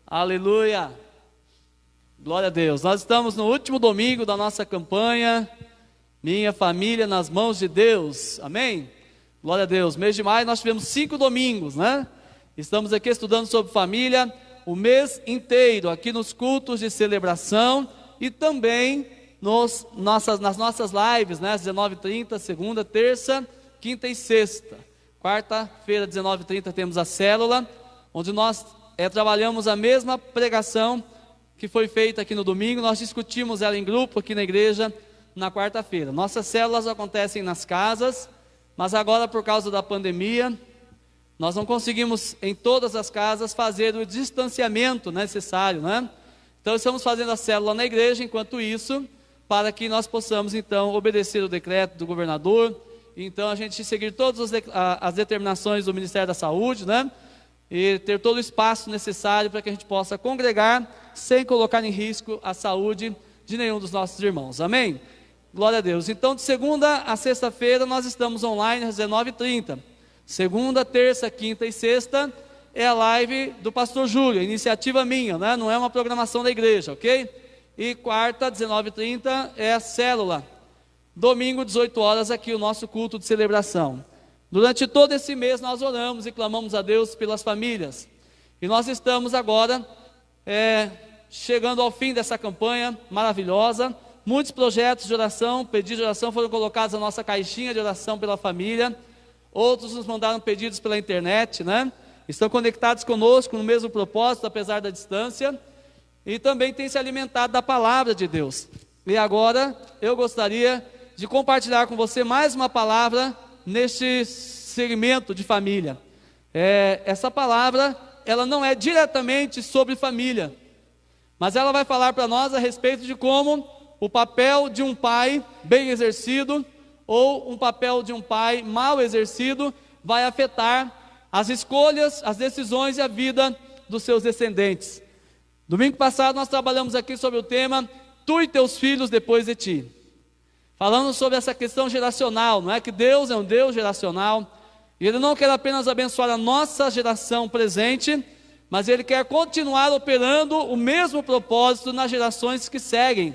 Aleluia! Glória a Deus. Nós estamos no último domingo da nossa campanha, Minha Família nas Mãos de Deus. Amém? Glória a Deus. Mês de maio nós tivemos 5 domingos, né? Estamos aqui estudando sobre família o mês inteiro, aqui nos cultos de celebração e também nas nossas lives, né? Às 19h30, segunda, terça, quinta e sexta. Quarta-feira, 19h30, temos a célula, onde nós trabalhamos a mesma pregação que foi feita aqui no domingo. Nós discutimos ela em grupo aqui na igreja na quarta-feira. Nossas células acontecem nas casas, mas agora por causa da pandemia, nós não conseguimos em todas as casas fazer o distanciamento necessário, né? Então estamos fazendo a célula na igreja, enquanto isso, para que nós possamos então obedecer o decreto do governador, então a gente seguir todas as determinações do Ministério da Saúde, né? E ter todo o espaço necessário para que a gente possa congregar sem colocar em risco a saúde de nenhum dos nossos irmãos. Amém? Glória a Deus. Então de segunda a sexta-feira nós estamos online às 19h30. Segunda, terça, quinta e sexta é a live do pastor Júlio, iniciativa minha, né? Não é uma programação da igreja, ok? E quarta, 19h30 é a célula. Domingo, 18 horas, aqui o nosso culto de celebração. Durante todo esse mês nós oramos e clamamos a Deus pelas famílias. E nós estamos agora chegando ao fim dessa campanha maravilhosa. Muitos projetos de oração, pedidos de oração foram colocados na nossa caixinha de oração pela família. Outros nos mandaram pedidos pela internet, né? Estão conectados conosco no mesmo propósito, apesar da distância. E também têm se alimentado da palavra de Deus. E agora eu gostaria de compartilhar com você mais uma palavra neste segmento de família. Essa palavra, ela não é diretamente sobre família, mas ela vai falar para nós a respeito de como o papel de um pai bem exercido ou um papel de um pai mal exercido vai afetar as escolhas, as decisões e a vida dos seus descendentes. Domingo passado nós trabalhamos aqui sobre o tema Tu e teus filhos depois de ti, falando sobre essa questão geracional. Não é que Deus é um Deus geracional, e Ele não quer apenas abençoar a nossa geração presente, mas Ele quer continuar operando o mesmo propósito nas gerações que seguem.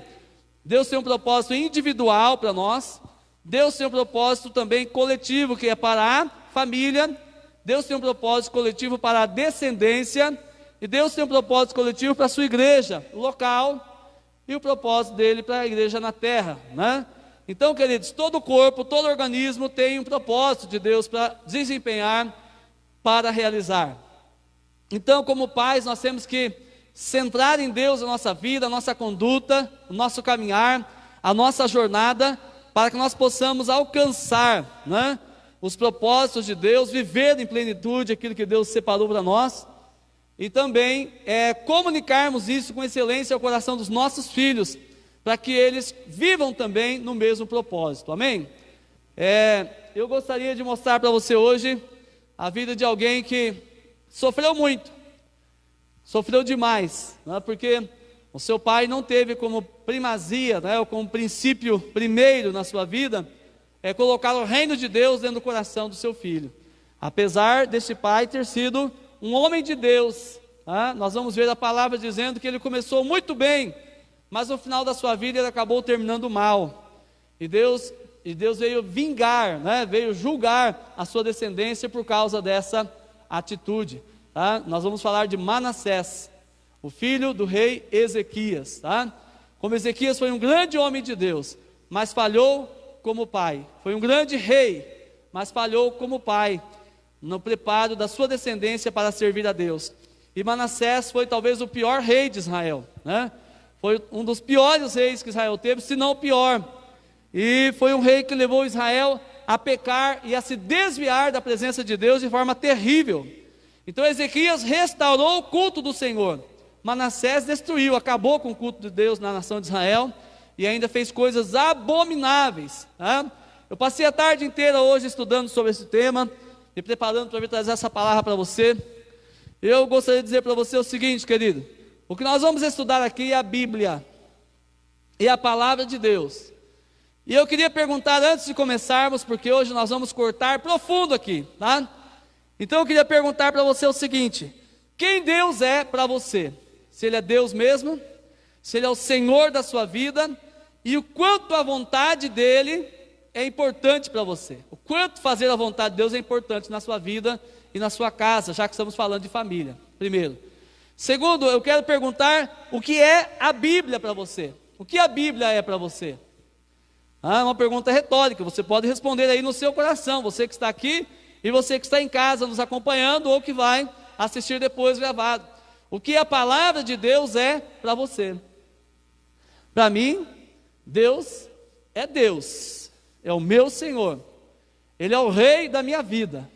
Deus tem um propósito individual para nós, Deus tem um propósito também coletivo, que é para a família. Deus tem um propósito coletivo para a descendência, e Deus tem um propósito coletivo para a sua igreja local, e o propósito dele para a igreja na terra, né? Então, queridos, todo o corpo, todo organismo tem um propósito de Deus para desempenhar, para realizar. Então, como pais, nós temos que centrar em Deus a nossa vida, a nossa conduta, o nosso caminhar, a nossa jornada, para que nós possamos alcançar, né, os propósitos de Deus, viver em plenitude aquilo que Deus separou para nós, e também comunicarmos isso com excelência ao coração dos nossos filhos, para que eles vivam também no mesmo propósito. Amém? Eu gostaria de mostrar para você hoje a vida de alguém que sofreu muito, sofreu demais, né? Porque o seu pai não teve como primazia, né, ou como princípio primeiro na sua vida, colocar o reino de Deus dentro do coração do seu filho. Apesar desse pai ter sido um homem de Deus, tá? Nós vamos ver a palavra dizendo que ele começou muito bem, mas no final da sua vida ele acabou terminando mal. E Deus veio vingar, né? Veio julgar a sua descendência por causa dessa atitude, tá? Nós vamos falar de Manassés, o filho do rei Ezequias, tá? Como Ezequias foi um grande homem de Deus, mas falhou como pai. Foi um grande rei, mas falhou como pai no preparo da sua descendência para servir a Deus. E Manassés foi talvez o pior rei de Israel, né? Foi um dos piores reis que Israel teve, se não o pior. E foi um rei que levou Israel a pecar e a se desviar da presença de Deus de forma terrível. Então Ezequias restaurou o culto do Senhor. Manassés destruiu, acabou com o culto de Deus na nação de Israel e ainda fez coisas abomináveis, tá? Eu passei a tarde inteira hoje estudando sobre esse tema e preparando para vir trazer essa palavra para você. Eu gostaria de dizer para você o seguinte, querido: o que nós vamos estudar aqui é a Bíblia, é a palavra de Deus. E eu queria perguntar antes de começarmos, porque hoje nós vamos cortar profundo aqui, tá? Então eu queria perguntar para você o seguinte: quem Deus é para você? se Ele é Deus mesmo, se Ele é o Senhor da sua vida, e o quanto a vontade dEle é importante para você. O quanto fazer a vontade de Deus é importante na sua vida e na sua casa, já que estamos falando de família, primeiro. Segundo, eu quero perguntar o que é a Bíblia para você. O que a Bíblia é para você? É uma pergunta retórica, você pode responder aí no seu coração, você que está aqui e você que está em casa nos acompanhando ou que vai assistir depois gravado. O que a palavra de Deus é para você? Para mim, Deus, é o meu Senhor, Ele é o Rei da minha vida,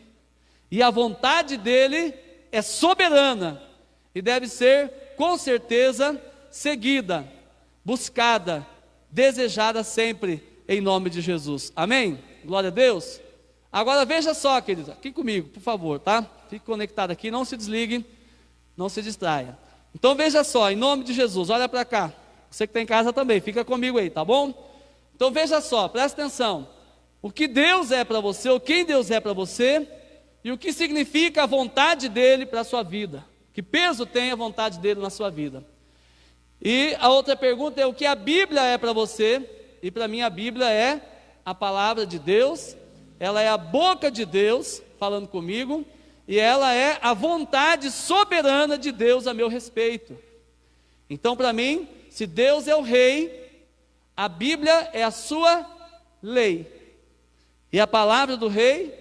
e a vontade dEle é soberana, e deve ser, com certeza, seguida, buscada, desejada sempre, em nome de Jesus, amém? Glória a Deus. Agora veja só, queridos, aqui comigo, por favor, tá? Fique conectado aqui, não se desligue, não se distraia. Então veja só, em nome de Jesus, olha para cá. Você que está em casa também, fica comigo aí, tá bom? Então veja só, presta atenção. O que Deus é para você, ou quem Deus é para você, e o que significa a vontade dEle para a sua vida. Que peso tem a vontade dEle na sua vida. E a outra pergunta é o que a Bíblia é para você, e para mim a Bíblia é a palavra de Deus, ela é a boca de Deus falando comigo, e ela é a vontade soberana de Deus a meu respeito. Então para mim, se Deus é o Rei, a Bíblia é a sua lei. E a palavra do Rei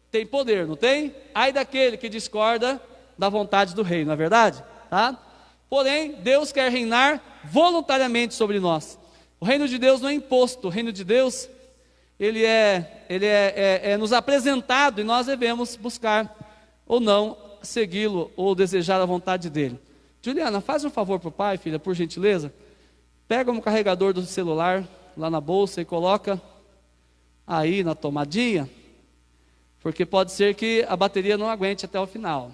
tem poder, não tem? Ai daquele que discorda da vontade do Rei, não é verdade? Tá? Porém, Deus quer reinar voluntariamente sobre nós. O reino de Deus não é imposto, o reino de Deus, ele é nos apresentado e nós devemos buscar ou não segui-lo ou desejar a vontade dele. Juliana, faz um favor para o pai, filha, por gentileza. Pega um carregador do celular lá na bolsa e coloca aí na tomadinha, porque pode ser que a bateria não aguente até o final.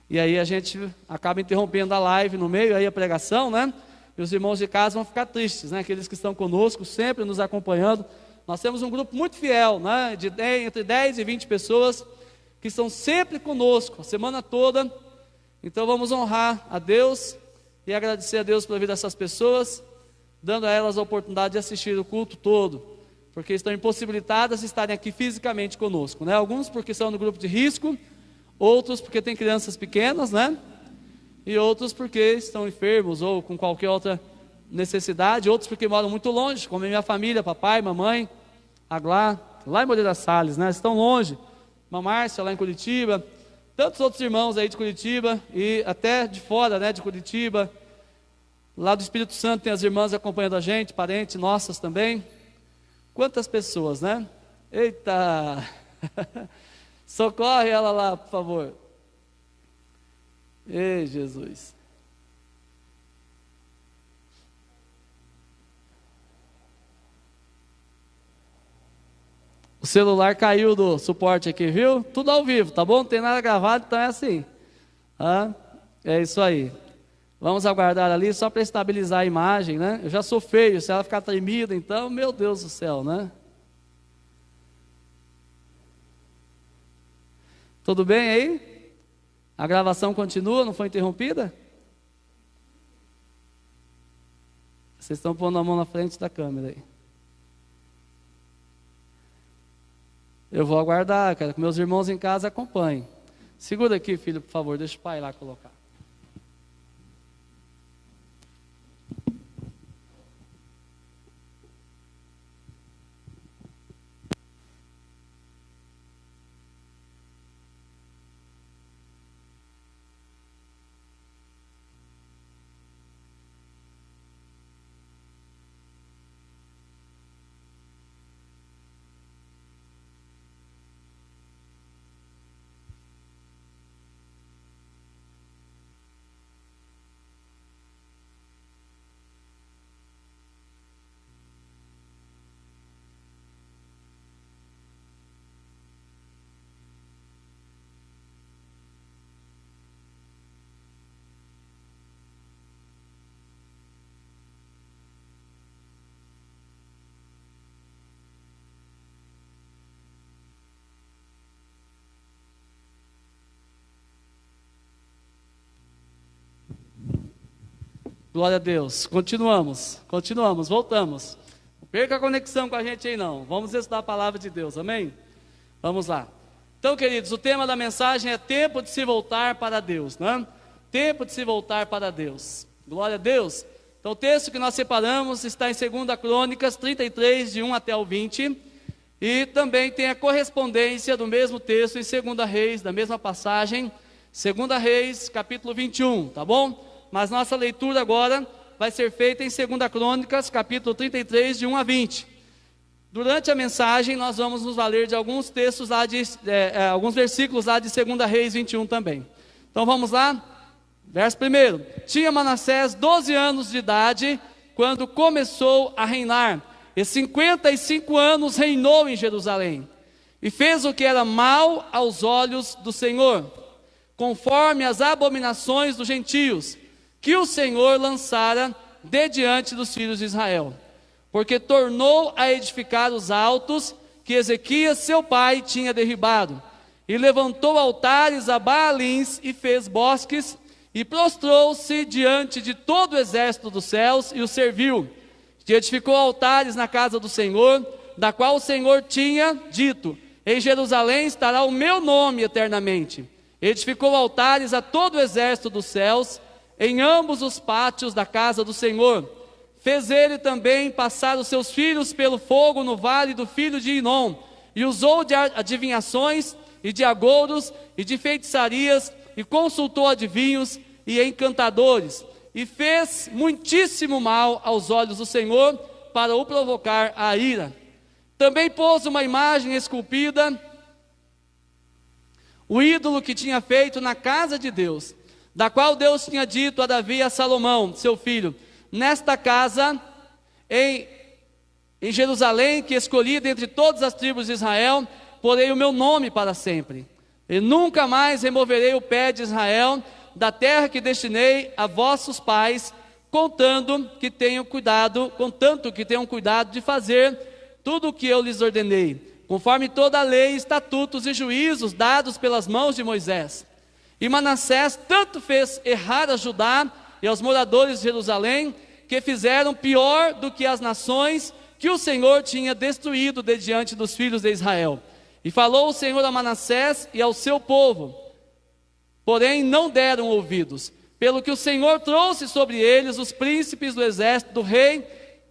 E aí a gente acaba interrompendo a live no meio, aí a pregação, né? E os irmãos de casa vão ficar tristes, né? Aqueles que estão conosco, sempre nos acompanhando. Nós temos um grupo muito fiel, né? Entre 10 e 20 pessoas que estão sempre conosco, a semana toda. Então vamos honrar a Deus e agradecer a Deus pela vida dessas pessoas, dando a elas a oportunidade de assistir o culto todo, porque estão impossibilitadas de estarem aqui fisicamente conosco, né? Alguns porque são no grupo de risco, outros porque têm crianças pequenas, né? E outros porque estão enfermos ou com qualquer outra necessidade, outros porque moram muito longe, como a minha família, papai, mamãe, Aglá, lá em Moreira Salles, né? Estão longe, Márcia lá em Curitiba, tantos outros irmãos aí de Curitiba e até de fora, né, de Curitiba. Lá do Espírito Santo tem as irmãs acompanhando a gente, parentes nossas também. Quantas pessoas, né? Eita! Socorre ela lá, por favor. Ei, Jesus. O celular caiu do suporte aqui, viu? Tudo ao vivo, tá bom? Não tem nada gravado, então é assim. É isso aí. Vamos aguardar ali só para estabilizar a imagem, né? Eu já sou feio, se ela ficar tremida, então, meu Deus do céu, né? Tudo bem aí? A gravação continua, não foi interrompida? Vocês estão pondo a mão na frente da câmera aí. Eu vou aguardar, quero que meus irmãos em casa acompanhem. Segura aqui, filho, por favor, deixa o pai lá colocar. Glória a Deus. Continuamos, voltamos. Não perca a conexão com a gente aí não. Vamos estudar a palavra de Deus, amém? Vamos lá. Então, queridos, o tema da mensagem é tempo de se voltar para Deus, né? Tempo de se voltar para Deus. Glória a Deus. Então, o texto que nós separamos está em 2 Crônicas 33, de 1 até o 20. E também tem a correspondência do mesmo texto em 2 Reis, da mesma passagem, 2 Reis, capítulo 21, tá bom? Mas nossa leitura agora vai ser feita em 2 Crônicas, capítulo 33, de 1 a 20. Durante a mensagem, nós vamos nos valer de alguns textos lá alguns versículos lá de 2 Reis 21 também. Então vamos lá? Verso 1. Tinha Manassés 12 anos de idade, quando começou a reinar, e 55 anos reinou em Jerusalém. E fez o que era mal aos olhos do Senhor, conforme as abominações dos gentios, que o Senhor lançara de diante dos filhos de Israel. Porque tornou a edificar os altos que Ezequias seu pai tinha derribado, e levantou altares a Baalins, e fez bosques, e prostrou-se diante de todo o exército dos céus, e o serviu. E edificou altares na casa do Senhor, da qual o Senhor tinha dito: em Jerusalém estará o meu nome eternamente. Edificou altares a todo o exército dos céus, em ambos os pátios da casa do Senhor. Fez ele também passar os seus filhos pelo fogo no vale do filho de Inom, e usou de adivinhações, e de agouros, e de feitiçarias, e consultou adivinhos e encantadores, e fez muitíssimo mal aos olhos do Senhor, para o provocar a ira. Também pôs uma imagem esculpida, o ídolo que tinha feito na casa de Deus, da qual Deus tinha dito a Davi e a Salomão, seu filho: nesta casa, em Jerusalém, que escolhi dentre todas as tribos de Israel, porei o meu nome para sempre. E nunca mais removerei o pé de Israel da terra que destinei a vossos pais, contanto que tenham cuidado de fazer tudo o que eu lhes ordenei, conforme toda a lei, estatutos e juízos dados pelas mãos de Moisés. E Manassés tanto fez errar a Judá e aos moradores de Jerusalém, que fizeram pior do que as nações que o Senhor tinha destruído de diante dos filhos de Israel. E falou o Senhor a Manassés e ao seu povo, porém não deram ouvidos, pelo que o Senhor trouxe sobre eles os príncipes do exército do rei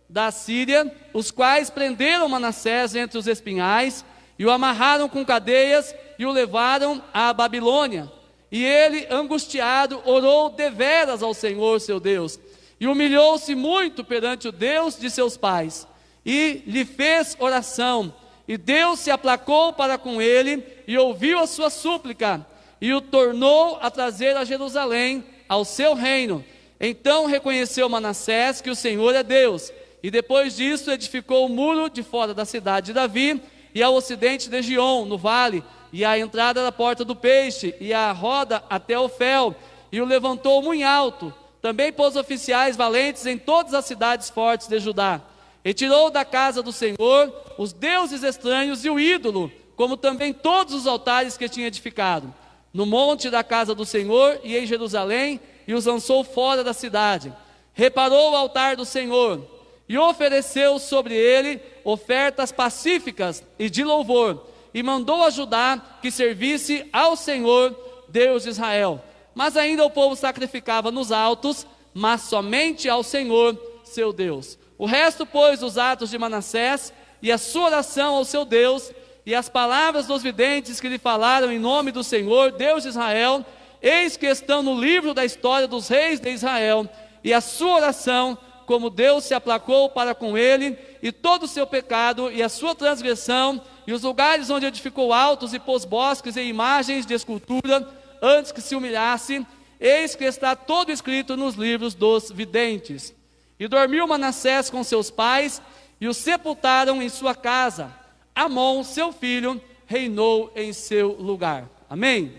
da Síria, os quais prenderam Manassés entre os espinhais, e o amarraram com cadeias, e o levaram à Babilônia. E ele, angustiado, orou deveras ao Senhor seu Deus, e humilhou-se muito perante o Deus de seus pais, e lhe fez oração, e Deus se aplacou para com ele, e ouviu a sua súplica, e o tornou a trazer a Jerusalém, ao seu reino. Então reconheceu Manassés que o Senhor é Deus, e depois disso edificou o muro de fora da cidade de Davi, e ao ocidente de Gion, no vale, e a entrada da porta do peixe, e a roda até Ofel, e o levantou muito alto. Também pôs oficiais valentes em todas as cidades fortes de Judá. E tirou da casa do Senhor os deuses estranhos e o ídolo, como também todos os altares que tinha edificado, no monte da casa do Senhor e em Jerusalém, e os lançou fora da cidade. Reparou o altar do Senhor, e ofereceu sobre ele ofertas pacíficas e de louvor, e mandou a Judá que servisse ao Senhor, Deus de Israel. Mas ainda o povo sacrificava nos altos, mas somente ao Senhor, seu Deus. O resto, pois, os atos de Manassés, e a sua oração ao seu Deus, e as palavras dos videntes que lhe falaram em nome do Senhor, Deus de Israel, eis que estão no livro da história dos reis de Israel, e a sua oração, como Deus se aplacou para com ele, e todo o seu pecado, e a sua transgressão, e os lugares onde edificou altos e pôs bosques e imagens de escultura, antes que se humilhasse, eis que está todo escrito nos livros dos videntes. E dormiu Manassés com seus pais, e o sepultaram em sua casa. Amon, seu filho, reinou em seu lugar. Amém?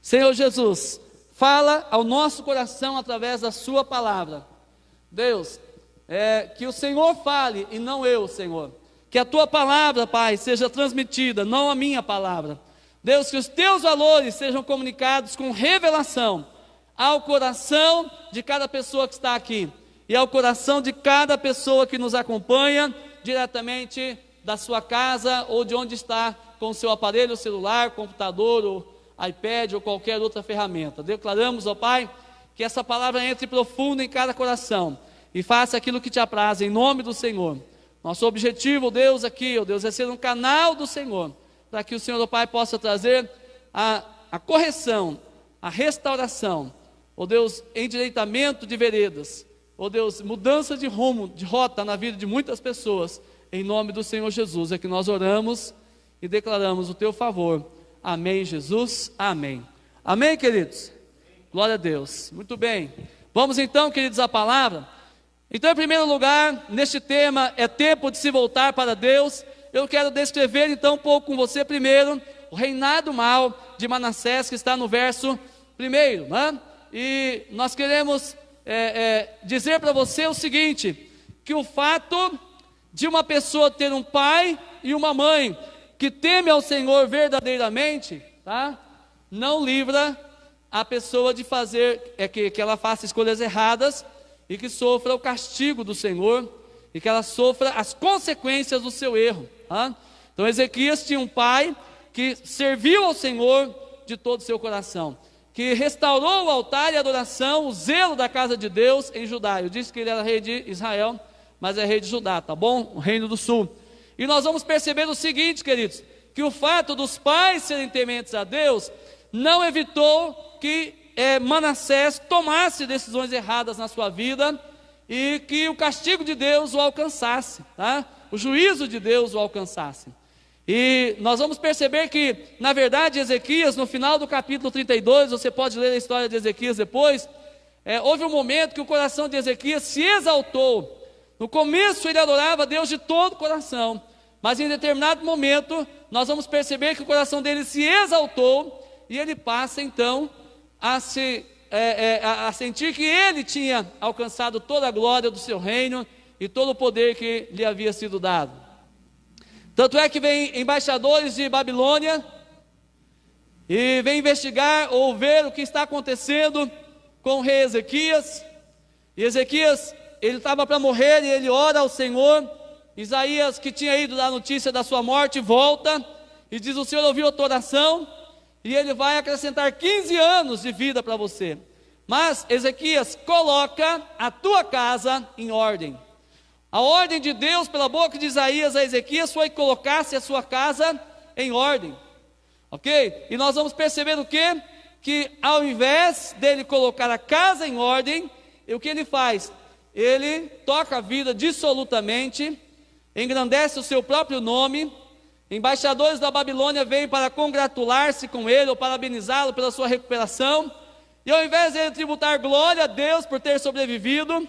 Senhor Jesus, fala ao nosso coração através da sua palavra. Deus, que o Senhor fale e não eu, Senhor. Que a tua palavra, Pai, seja transmitida, não a minha palavra. Deus, que os teus valores sejam comunicados com revelação ao coração de cada pessoa que está aqui e ao coração de cada pessoa que nos acompanha diretamente da sua casa ou de onde está com o seu aparelho celular, computador ou iPad ou qualquer outra ferramenta. Declaramos, ó Pai, que essa palavra entre profundo em cada coração e faça aquilo que te apraz, em nome do Senhor. Nosso objetivo, Deus, aqui, ó Deus, é ser um canal do Senhor, para que o Senhor, ó Pai, possa trazer a correção, a restauração, ó Deus, endireitamento de veredas, ó Deus, mudança de rumo, de rota na vida de muitas pessoas, em nome do Senhor Jesus, é que nós oramos e declaramos o teu favor. Amém, Jesus, amém. Amém, queridos? Glória a Deus. Muito bem. Vamos então, queridos, à palavra. Então, em primeiro lugar, neste tema, é tempo de se voltar para Deus. Eu quero descrever então um pouco com você primeiro o reinado mau de Manassés, que está no verso 1, né? E nós queremos dizer para você o seguinte, que o fato de uma pessoa ter um pai e uma mãe que teme ao Senhor verdadeiramente, tá? Não livra a pessoa de fazer, que ela faça escolhas erradas e que sofra o castigo do Senhor e que ela sofra as consequências do seu erro, tá? Então Ezequias tinha um pai que serviu ao Senhor de todo o seu coração, que restaurou o altar e a adoração, o zelo da casa de Deus em Judá. Eu disse que ele era rei de Israel, mas é rei de Judá, tá bom? O reino do sul. E nós vamos perceber o seguinte, queridos, que o fato dos pais serem tementes a Deus não evitou que Manassés tomasse decisões erradas na sua vida e que o castigo de Deus o alcançasse, tá? O juízo de Deus o alcançasse. E nós vamos perceber que, na verdade, Ezequias, no final do capítulo 32, você pode ler a história de Ezequias depois, houve um momento que o coração de Ezequias se exaltou. No começo ele adorava a Deus de todo o coração, mas em determinado momento nós vamos perceber que o coração dele se exaltou e ele passa então a sentir que ele tinha alcançado toda a glória do seu reino e todo o poder que lhe havia sido dado. Tanto é que vem embaixadores de Babilônia e vem investigar ou ver o que está acontecendo com o rei Ezequias. E Ezequias, ele estava para morrer e ele ora ao Senhor. Isaías, que tinha ido dar notícia da sua morte, volta e diz: o Senhor ouviu a tua oração e ele vai acrescentar 15 anos de vida para você. Mas Ezequias, coloca a tua casa em ordem. A ordem de Deus pela boca de Isaías a Ezequias foi que colocasse a sua casa em ordem, ok? E nós vamos perceber o quê? Que ao invés dele colocar a casa em ordem, o que ele faz? Ele toca a vida dissolutamente, engrandece o seu próprio nome. Embaixadores da Babilônia vêm para congratular-se com ele ou parabenizá-lo pela sua recuperação, e ao invés de ele tributar glória a Deus por ter sobrevivido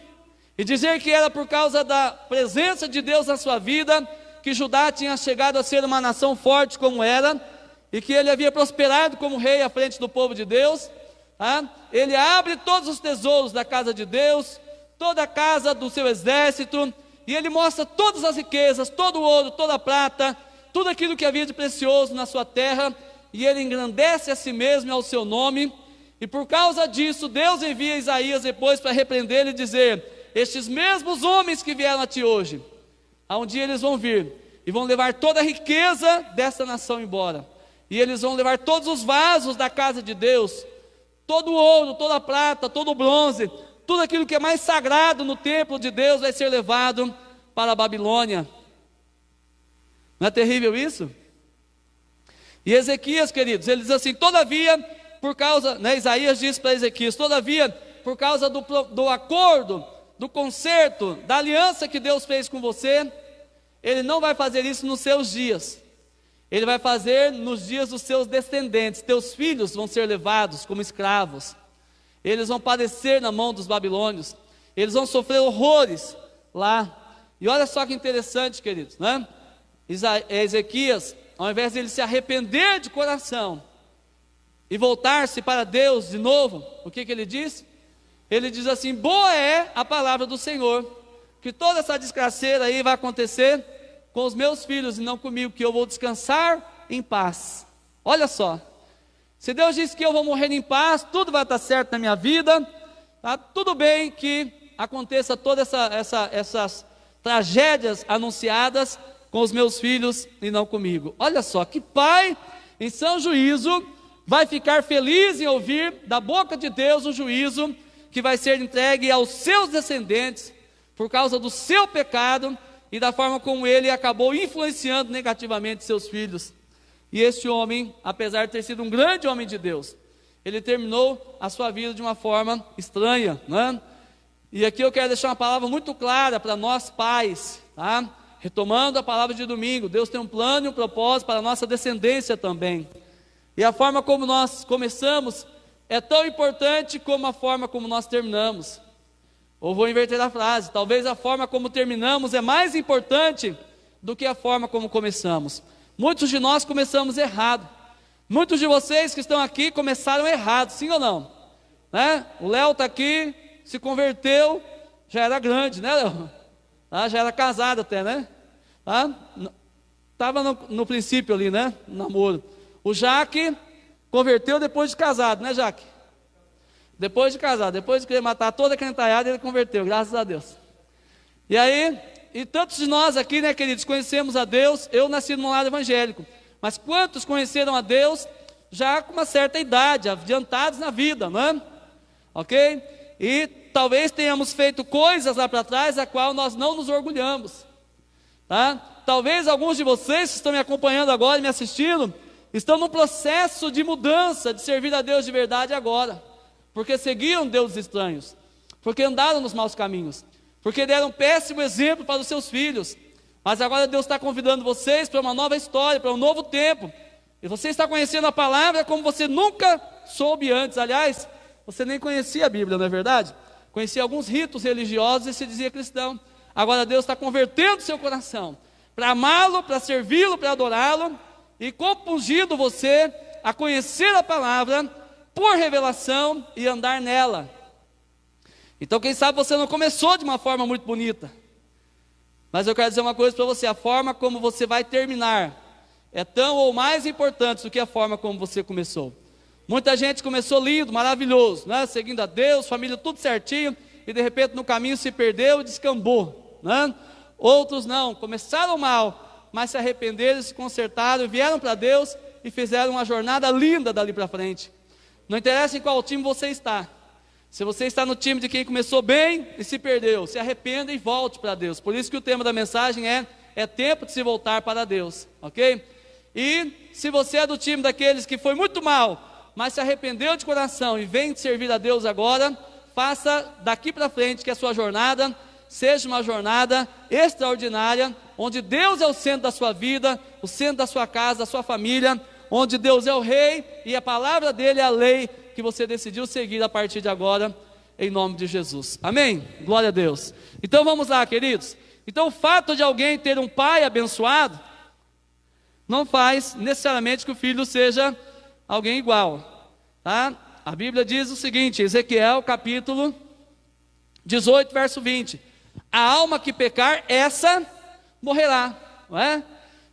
e dizer que era por causa da presença de Deus na sua vida que Judá tinha chegado a ser uma nação forte como era, e que ele havia prosperado como rei à frente do povo de Deus, tá? Ele abre todos os tesouros da casa de Deus, toda a casa do seu exército, e ele mostra todas as riquezas, todo o ouro, toda a prata, tudo aquilo que havia de precioso na sua terra, e ele engrandece a si mesmo e ao seu nome. E por causa disso, Deus envia Isaías depois para repreender e dizer: estes mesmos homens que vieram a ti hoje, um dia eles vão vir e vão levar toda a riqueza dessa nação embora, e eles vão levar todos os vasos da casa de Deus, todo o ouro, toda a prata, todo o bronze, tudo aquilo que é mais sagrado no templo de Deus vai ser levado para a Babilônia. Não é terrível isso? E Ezequias, queridos, ele diz assim: todavia, por causa, Isaías diz para Ezequias: todavia, por causa do acordo, do concerto, da aliança que Deus fez com você, Ele não vai fazer isso nos seus dias, Ele vai fazer nos dias dos seus descendentes. Teus filhos vão ser levados como escravos, eles vão padecer na mão dos babilônios, eles vão sofrer horrores lá. E olha só que interessante, queridos, né? Ezequias, ao invés de ele se arrepender de coração e voltar-se para Deus de novo, o que ele diz? Ele diz assim: boa é a palavra do Senhor, que toda essa desgraceira aí vai acontecer com os meus filhos e não comigo, que eu vou descansar em paz. Olha só, Se Deus diz que eu vou morrer em paz, tudo vai estar certo na minha vida, tá? Tudo bem que aconteça todas essas tragédias anunciadas com os meus filhos e não comigo. Olha só, que pai em sã juízo vai ficar feliz em ouvir da boca de Deus o juízo que vai ser entregue aos seus descendentes por causa do seu pecado e da forma como ele acabou influenciando negativamente seus filhos. E este homem, apesar de ter sido um grande homem de Deus, ele terminou a sua vida de uma forma estranha, né? E aqui eu quero deixar uma palavra muito clara para nós pais, tá? Retomando a palavra de domingo, Deus tem um plano e um propósito para a nossa descendência também. E a forma como nós começamos é tão importante como a forma como nós terminamos. Ou vou inverter a frase, talvez a forma como terminamos é mais importante do que a forma como começamos. Muitos de nós começamos errado. Muitos de vocês que estão aqui começaram errado, sim ou não? Né? O Léo está aqui, se converteu, já era grande, né, Léo? Já era casado até, né? Estava no princípio ali, né? No namoro. O Jaque converteu depois de casado, né, Jaque? Depois de casado, depois de querer matar toda a crentalhada, ele converteu, graças a Deus. E aí, e tantos de nós aqui, né, queridos, conhecemos a Deus. Eu nasci num lar evangélico, mas quantos conheceram a Deus já com uma certa idade, adiantados na vida, não é? Ok? E talvez tenhamos feito coisas lá para trás, a qual nós não nos orgulhamos, tá? Talvez alguns de vocês que estão me acompanhando agora e me assistindo, estão num processo de mudança, de servir a Deus de verdade agora, porque seguiram deuses estranhos, porque andaram nos maus caminhos, porque deram um péssimo exemplo para os seus filhos. Mas agora Deus está convidando vocês para uma nova história, para um novo tempo, e você está conhecendo a palavra como você nunca soube antes. Aliás, você nem conhecia a Bíblia, não é verdade? Conhecia alguns ritos religiosos e se dizia cristão. Agora Deus está convertendo seu coração para amá-lo, para servi-lo, para adorá-lo, e compungindo você a conhecer a palavra por revelação e andar nela. Então quem sabe você não começou de uma forma muito bonita, mas eu quero dizer uma coisa para você: a forma como você vai terminar é tão ou mais importante do que a forma como você começou. Muita gente começou lindo, maravilhoso, né? Seguindo a Deus, família tudo certinho, e de repente no caminho se perdeu e descambou, né? Outros não, começaram mal, mas se arrependeram, se consertaram, vieram para Deus e fizeram uma jornada linda dali para frente. Não interessa em qual time você está. Se você está no time de quem começou bem e se perdeu, se arrependa e volte para Deus. Por isso que o tema da mensagem é tempo de se voltar para Deus, ok? E se você é do time daqueles que foi muito mal, mas se arrependeu de coração e vem servir a Deus agora, faça daqui para frente que a sua jornada seja uma jornada extraordinária, onde Deus é o centro da sua vida, o centro da sua casa, da sua família, onde Deus é o rei e a palavra dele é a lei que você decidiu seguir a partir de agora, em nome de Jesus. Amém? Glória a Deus. Então vamos lá, queridos. Então o fato de alguém ter um pai abençoado não faz necessariamente que o filho seja alguém igual, tá? A Bíblia diz o seguinte, Ezequiel capítulo 18, verso 20: a alma que pecar, essa morrerá, não é?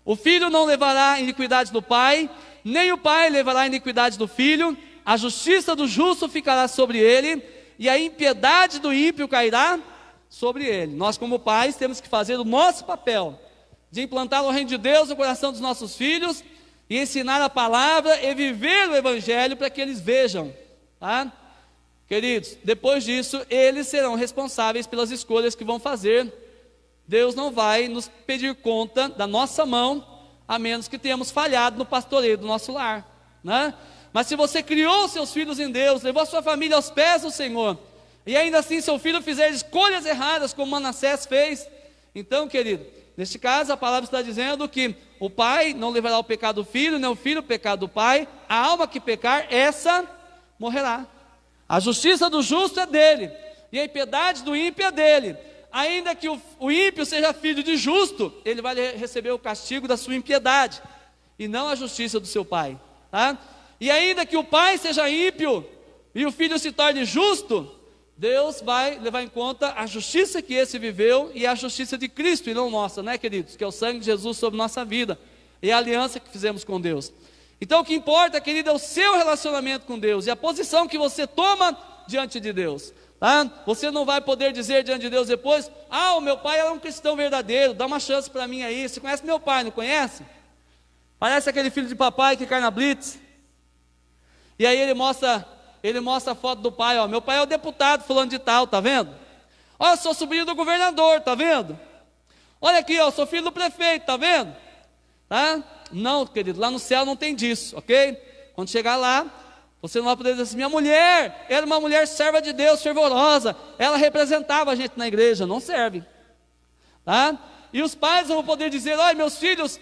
O filho não levará a iniquidade do pai, nem o pai levará a iniquidade do filho. A justiça do justo ficará sobre ele, e a impiedade do ímpio cairá sobre ele. Nós como pais temos que fazer o nosso papel de implantar o reino de Deus no coração dos nossos filhos, e ensinar a palavra e viver o evangelho para que eles vejam, tá? Queridos, depois disso, eles serão responsáveis pelas escolhas que vão fazer. Deus não vai nos pedir conta da nossa mão, a menos que tenhamos falhado no pastoreio do nosso lar, né? Mas se você criou seus filhos em Deus, levou a sua família aos pés do Senhor, e ainda assim seu filho fizer escolhas erradas, como Manassés fez, então, querido, neste caso a palavra está dizendo que o pai não levará o pecado do filho, nem o filho o pecado do pai. A alma que pecar, essa morrerá. A justiça do justo é dele, e a impiedade do ímpio é dele. Ainda que o ímpio seja filho de justo, ele vai receber o castigo da sua impiedade, e não a justiça do seu pai, tá? E ainda que o pai seja ímpio, e o filho se torne justo, Deus vai levar em conta a justiça que esse viveu, e a justiça de Cristo, e não nossa, né, queridos? Que é o sangue de Jesus sobre nossa vida, e a aliança que fizemos com Deus. Então o que importa, querido, é o seu relacionamento com Deus e a posição que você toma diante de Deus. Tá? Você não vai poder dizer diante de Deus depois: o meu pai era um cristão verdadeiro, dá uma chance para mim aí. Você conhece meu pai, não conhece? Parece aquele filho de papai que cai na blitz. E aí ele mostra a foto do pai, ó, meu pai é o deputado fulano de tal, tá vendo? Olha, eu sou sobrinho do governador, tá vendo? Olha aqui, ó, eu sou filho do prefeito, tá vendo? Tá? Não, querido, lá no céu não tem disso, ok? Quando chegar lá, você não vai poder dizer assim: minha mulher era uma mulher serva de Deus, fervorosa, ela representava a gente na igreja. Não serve, tá? E os pais não vão poder dizer: olha, meus filhos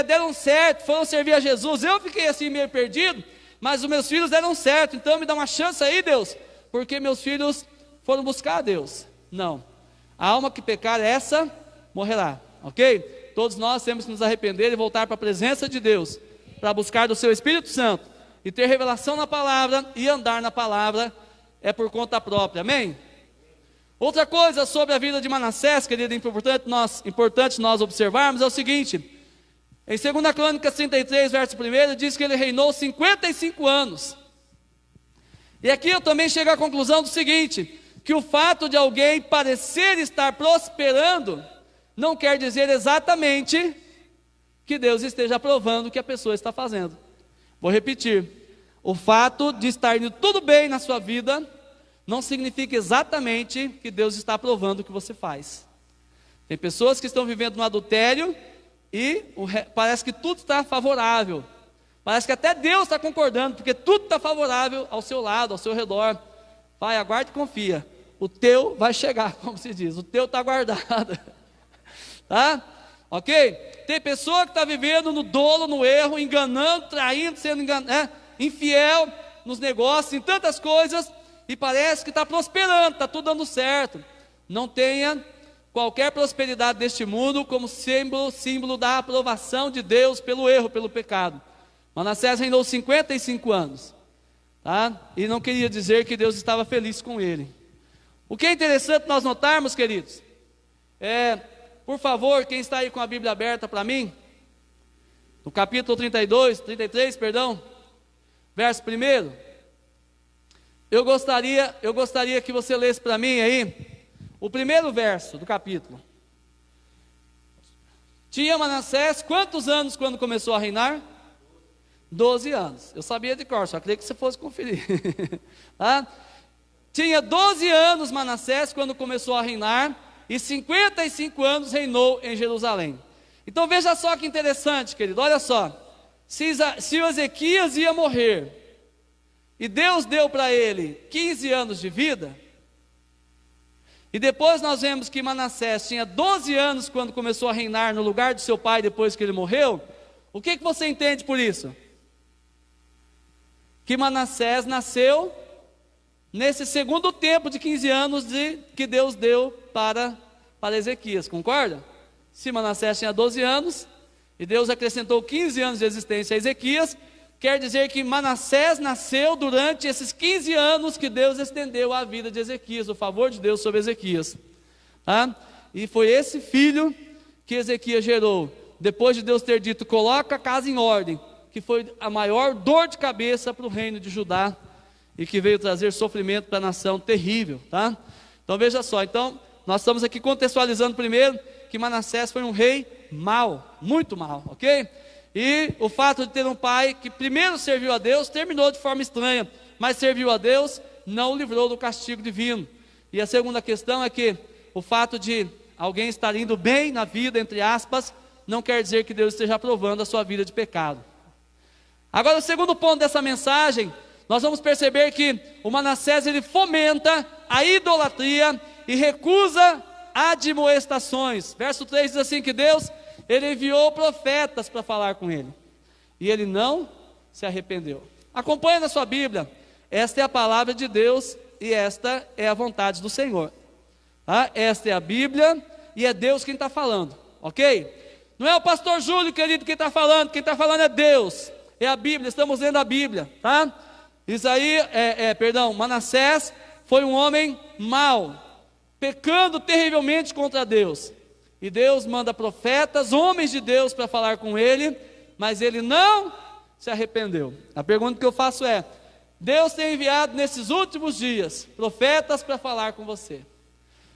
deram certo, foram servir a Jesus. Eu fiquei assim meio perdido, mas os meus filhos deram certo, então me dá uma chance aí, Deus, porque meus filhos foram buscar a Deus. Não, a alma que pecar, essa morrerá, ok? Todos nós temos que nos arrepender e voltar para a presença de Deus, para buscar do seu Espírito Santo, e ter revelação na palavra, e andar na palavra, é por conta própria, amém? Outra coisa sobre a vida de Manassés, querido, importante nós observarmos, é o seguinte: em 2 Crônicas 33, verso 1, diz que ele reinou 55 anos, e aqui eu também chego à conclusão do seguinte: que o fato de alguém parecer estar prosperando, não quer dizer exatamente que Deus esteja aprovando o que a pessoa está fazendo. Vou repetir: o fato de estar indo tudo bem na sua vida, não significa exatamente que Deus está aprovando o que você faz. Tem pessoas que estão vivendo no adultério e parece que tudo está favorável, parece que até Deus está concordando, porque tudo está favorável ao seu lado, ao seu redor. Vai, aguarde e confia, o teu vai chegar, como se diz, o teu está guardado. Tá? Ok? Tem pessoa que está vivendo no dolo, no erro, enganando, traindo, sendo infiel nos negócios, em tantas coisas, e parece que está prosperando, está tudo dando certo. Não tenha qualquer prosperidade deste mundo como símbolo da aprovação de Deus pelo erro, pelo pecado. Manassés reinou 55 anos, tá? E não queria dizer que Deus estava feliz com ele. O que é interessante nós notarmos, queridos, por favor, quem está aí com a Bíblia aberta para mim, no capítulo 33, verso 1, eu gostaria que você lesse para mim aí, o primeiro verso do capítulo. Tinha Manassés quantos anos quando começou a reinar? 12 anos, eu sabia de cor, só queria que você fosse conferir. Tá? Tinha 12 anos Manassés quando começou a reinar, e 55 anos reinou em Jerusalém. Então veja só que interessante, querido, olha só. Se o Ezequias ia morrer, e Deus deu para ele 15 anos de vida, e depois nós vemos que Manassés tinha 12 anos quando começou a reinar no lugar de seu pai depois que ele morreu, o que você entende por isso? Que Manassés nasceu nesse segundo tempo de 15 anos que Deus deu para Ezequias, concorda? Se Manassés tinha 12 anos, e Deus acrescentou 15 anos de existência a Ezequias, quer dizer que Manassés nasceu durante esses 15 anos que Deus estendeu a vida de Ezequias, o favor de Deus sobre Ezequias. Tá? E foi esse filho que Ezequias gerou, depois de Deus ter dito: coloca a casa em ordem, que foi a maior dor de cabeça para o reino de Judá, e que veio trazer sofrimento para a nação terrível, tá? Então veja só, nós estamos aqui contextualizando primeiro que Manassés foi um rei mau, muito mau, ok? E o fato de ter um pai que primeiro serviu a Deus, terminou de forma estranha, mas serviu a Deus, não o livrou do castigo divino. E a segunda questão é que o fato de alguém estar indo bem na vida, entre aspas, não quer dizer que Deus esteja aprovando a sua vida de pecado. Agora, o segundo ponto dessa mensagem, nós vamos perceber que o Manassés, ele fomenta a idolatria e recusa admoestações. Verso 3 diz assim que Deus, ele enviou profetas para falar com ele, e ele não se arrependeu. Acompanhe na sua Bíblia, esta é a palavra de Deus, e esta é a vontade do Senhor. Tá? Esta é a Bíblia, e é Deus quem está falando, ok? Não é o pastor Júlio, querido, quem está falando é Deus, é a Bíblia, estamos lendo a Bíblia, tá? Manassés foi um homem mau, pecando terrivelmente contra Deus, e Deus manda profetas, homens de Deus, para falar com ele, mas ele não se arrependeu. A pergunta que eu faço é: Deus tem enviado nesses últimos dias profetas para falar com você.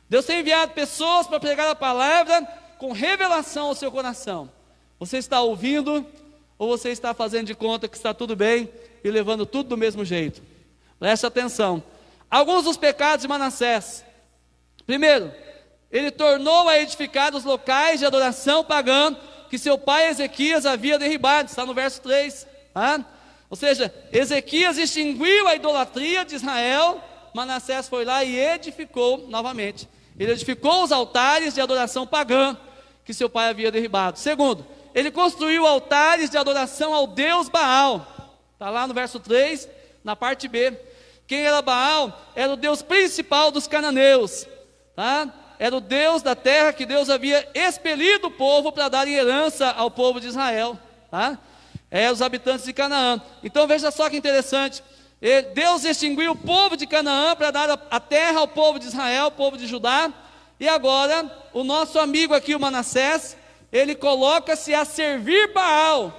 Deus tem enviado pessoas para pregar a palavra com revelação ao seu coração. Você está ouvindo ou você está fazendo de conta que está tudo bem e levando tudo do mesmo jeito? Preste atenção. Alguns dos pecados de Manassés. Primeiro, ele tornou a edificar os locais de adoração pagã que seu pai Ezequias havia derribado. Está no verso 3. Ou seja, Ezequias extinguiu a idolatria de Israel. Manassés foi lá e edificou novamente. Ele edificou os altares de adoração pagã que seu pai havia derribado. Segundo, ele construiu altares de adoração ao Deus Baal. Está lá no verso 3, na parte B. Quem era Baal? Era o Deus principal dos cananeus. Era o Deus da terra que Deus havia expelido o povo para dar em herança ao povo de Israel. Os habitantes de Canaã. Então veja só que interessante. Deus extinguiu o povo de Canaã para dar a terra ao povo de Israel, ao povo de Judá. E agora, o nosso amigo aqui, o Manassés, ele coloca-se a servir Baal.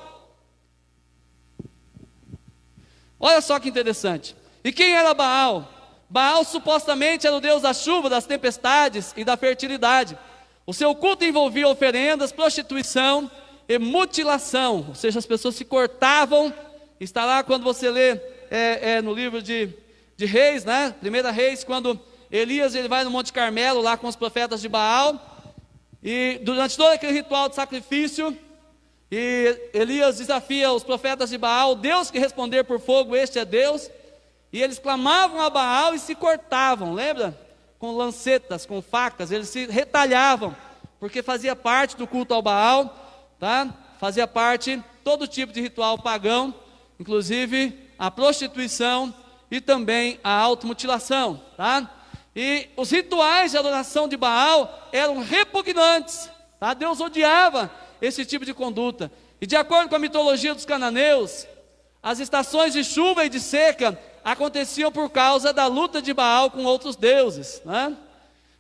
Olha só que interessante. E quem era Baal? Baal supostamente era o deus da chuva, das tempestades e da fertilidade. O seu culto envolvia oferendas, prostituição e mutilação. Ou seja, as pessoas se cortavam. Está lá quando você lê no livro de Reis, né? 1 Reis, quando Elias ele vai no Monte Carmelo lá com os profetas de Baal. E durante todo aquele ritual de sacrifício, e Elias desafia os profetas de Baal: Deus que responder por fogo, este é Deus. E eles clamavam a Baal e se cortavam, lembra? Com lancetas, com facas, eles se retalhavam, porque fazia parte do culto ao Baal, fazia parte todo tipo de ritual pagão, inclusive a prostituição e também a automutilação, E os rituais de adoração de Baal eram repugnantes, Deus odiava esse tipo de conduta. E de acordo com a mitologia dos cananeus, as estações de chuva e de seca aconteciam por causa da luta de Baal com outros deuses,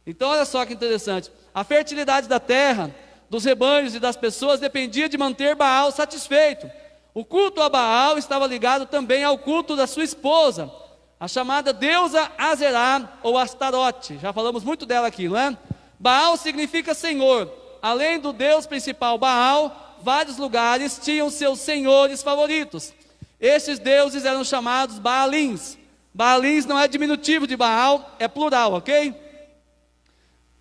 Então olha só que interessante. A fertilidade da terra, dos rebanhos e das pessoas dependia de manter Baal satisfeito. O culto a Baal estava ligado também ao culto da sua esposa, a chamada deusa Azerá ou Astarote. Já falamos muito dela aqui, não é? Baal significa senhor. Além do deus principal Baal, vários lugares tinham seus senhores favoritos. Esses deuses eram chamados Baalins. Baalins não é diminutivo de Baal, é plural, ok?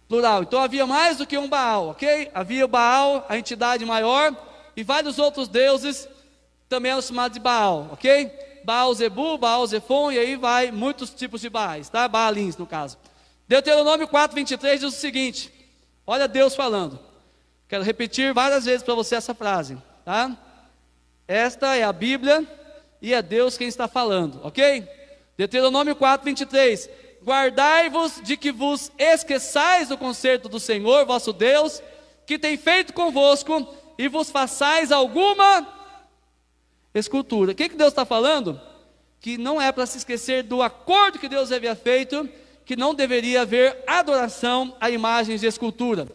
Plural. Então havia mais do que um Baal, ok? Havia o Baal, a entidade maior, e vários outros deuses também eram chamados de Baal, ok? Baal Zebu, Baal Zefon, e aí vai muitos tipos de Baais, Baalins no caso. Deuteronômio 4:23 diz o seguinte: olha Deus falando. Quero repetir várias vezes para você essa frase, Esta é a Bíblia e é Deus quem está falando, ok? Deuteronômio 4:23: guardai-vos de que vos esqueçais do concerto do Senhor vosso Deus, que tem feito convosco, e vos façais alguma escultura. O que Deus está falando? Que não é para se esquecer do acordo que Deus havia feito, que não deveria haver adoração a imagens de escultura,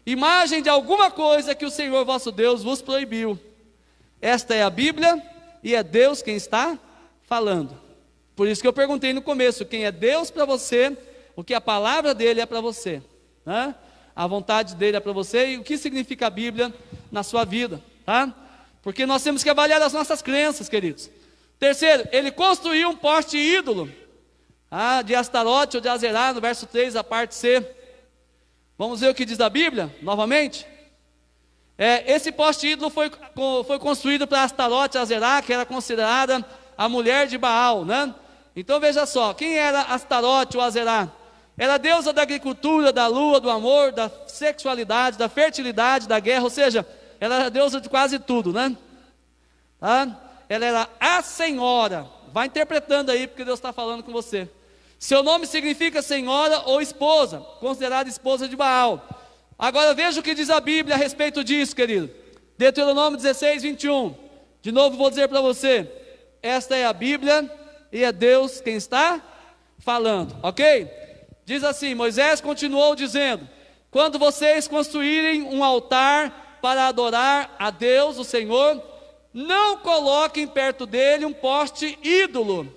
imagem de alguma coisa que o Senhor vosso Deus vos proibiu. Esta é a Bíblia e é Deus quem está falando. Por isso que eu perguntei no começo: quem é Deus para você, o que a palavra dele é para você, a vontade dele é para você, e o que significa a Bíblia na sua vida, Porque nós temos que avaliar as nossas crenças, queridos. Terceiro, ele construiu um poste ídolo, de Astarote ou de Azerá, no verso 3, a parte C. Vamos ver o que diz a Bíblia, novamente. Esse poste ídolo foi construído para Astarote, Azerá, que era considerada a mulher de Baal, Então veja só, quem era Astarote ou Azerá? Era a deusa da agricultura, da lua, do amor, da sexualidade, da fertilidade, da guerra, ou seja, ela era a deusa de quase tudo, Ela era a senhora. Vai interpretando aí, porque Deus está falando com você. Seu nome significa senhora ou esposa, considerada esposa de Baal. Agora veja o que diz a Bíblia a respeito disso, querido. Deuteronômio 16:21. De novo vou dizer para você: esta é a Bíblia e é Deus quem está falando, ok? Diz assim: Moisés continuou dizendo: quando vocês construírem um altar para adorar a Deus, o Senhor, não coloquem perto dele um poste ídolo.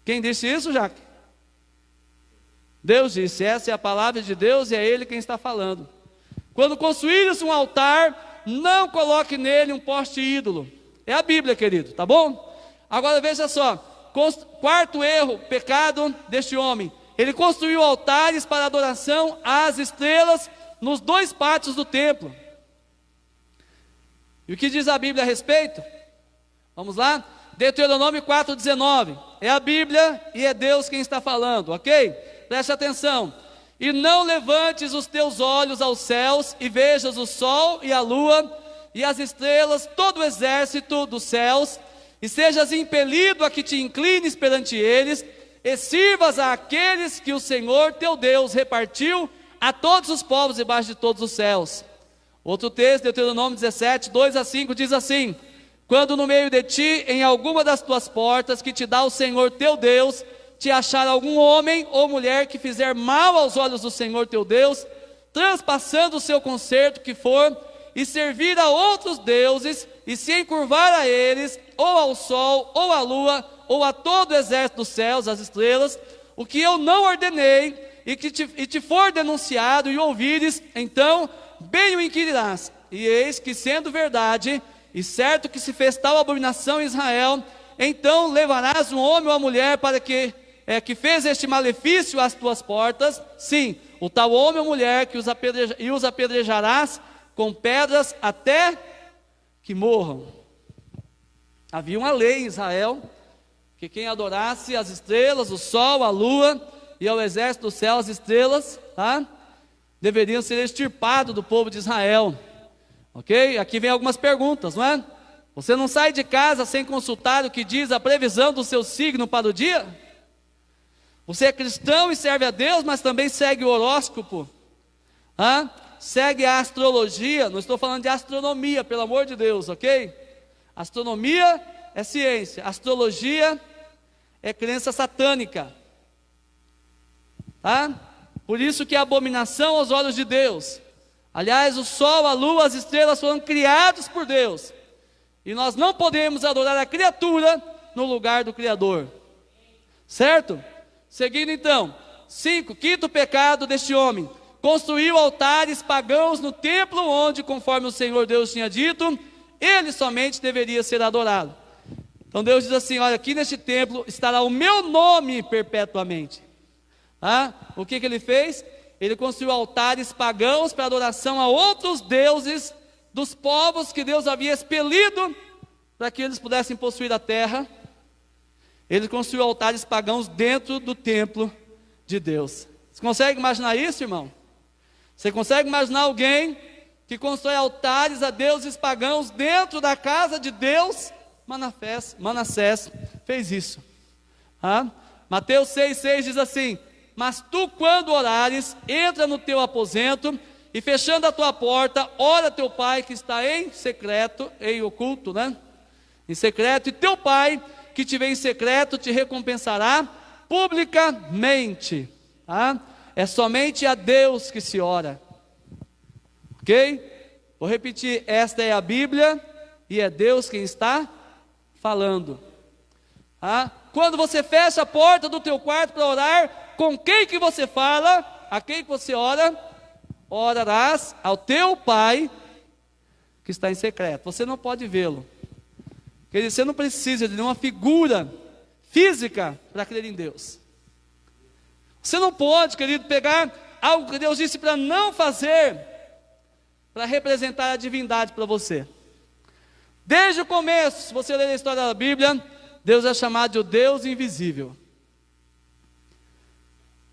Quem disse isso, Jaque? Deus disse, essa é a palavra de Deus e é Ele quem está falando. Quando construíres um altar, não coloque nele um poste ídolo. É a Bíblia, querido, tá bom? Agora veja só, quarto erro, pecado deste homem. Ele construiu altares para adoração às estrelas nos 2 pátios do templo. E o que diz a Bíblia a respeito? Vamos lá? Deuteronômio 4,19. É a Bíblia e é Deus quem está falando, ok? Preste atenção. E não levantes os teus olhos aos céus e vejas o sol e a lua e as estrelas, todo o exército dos céus, e sejas impelido a que te inclines perante eles, e sirvas àqueles que o Senhor teu Deus repartiu a todos os povos debaixo de todos os céus. Outro texto, Deuteronômio 17, 2-5, diz assim: quando no meio de ti, em alguma das tuas portas que te dá o Senhor teu Deus, te achar algum homem ou mulher que fizer mal aos olhos do Senhor teu Deus, transpassando o seu concerto que for, e servir a outros deuses, e se encurvar a eles, ou ao sol, ou à lua, ou a todo o exército dos céus, as estrelas, o que eu não ordenei, e te for denunciado, e ouvires, então bem o inquirirás. E eis que, sendo verdade, e certo que se fez tal abominação em Israel, então levarás um homem ou a mulher para que fez este malefício às tuas portas, sim, o tal homem ou mulher que os apedrejarás com pedras até que morram. Havia uma lei em Israel, que quem adorasse as estrelas, o sol, a lua e ao exército do céu, as estrelas, tá? Deveriam ser extirpados do povo de Israel. Ok? Aqui vem algumas perguntas, não é? Você não sai de casa sem consultar o que diz a previsão do seu signo para o dia? Você é cristão e serve a Deus, mas também segue o horóscopo? Segue a astrologia? Não estou falando de astronomia, pelo amor de Deus, ok? Astronomia é ciência, astrologia é crença satânica, tá? Por isso que é abominação aos olhos de Deus. Aliás, o sol, a lua, as estrelas foram criados por Deus, e nós não podemos adorar a criatura no lugar do Criador, certo? Seguindo então, 5, quinto pecado deste homem: construiu altares pagãos no templo onde, conforme o Senhor Deus tinha dito, ele somente deveria ser adorado. Então Deus diz assim: olha, aqui neste templo estará o meu nome perpetuamente. O que ele fez? Ele construiu altares pagãos para adoração a outros deuses dos povos que Deus havia expelido para que eles pudessem possuir a terra. Ele construiu altares pagãos dentro do templo de Deus. Você consegue imaginar isso, irmão? Você consegue imaginar alguém que constrói altares a deuses pagãos dentro da casa de Deus? Manassés fez isso. Mateus 6,6 diz assim: mas tu, quando orares, entra no teu aposento, e fechando a tua porta, ora teu pai que está em secreto, em oculto, né? Em secreto, e teu pai que te vê em secreto te recompensará publicamente. É somente a Deus que se ora. Ok? Vou repetir, esta é a Bíblia, e é Deus quem está falando. Quando você fecha a porta do teu quarto para orar, com quem que você fala? A quem que você ora? Orarás ao teu pai que está em secreto. Você não pode vê-lo. Quer dizer, você não precisa de nenhuma figura física para crer em Deus. Você não pode, querido, pegar algo que Deus disse para não fazer, para representar a divindade para você. Desde o começo, se você ler a história da Bíblia, Deus é chamado de o Deus invisível.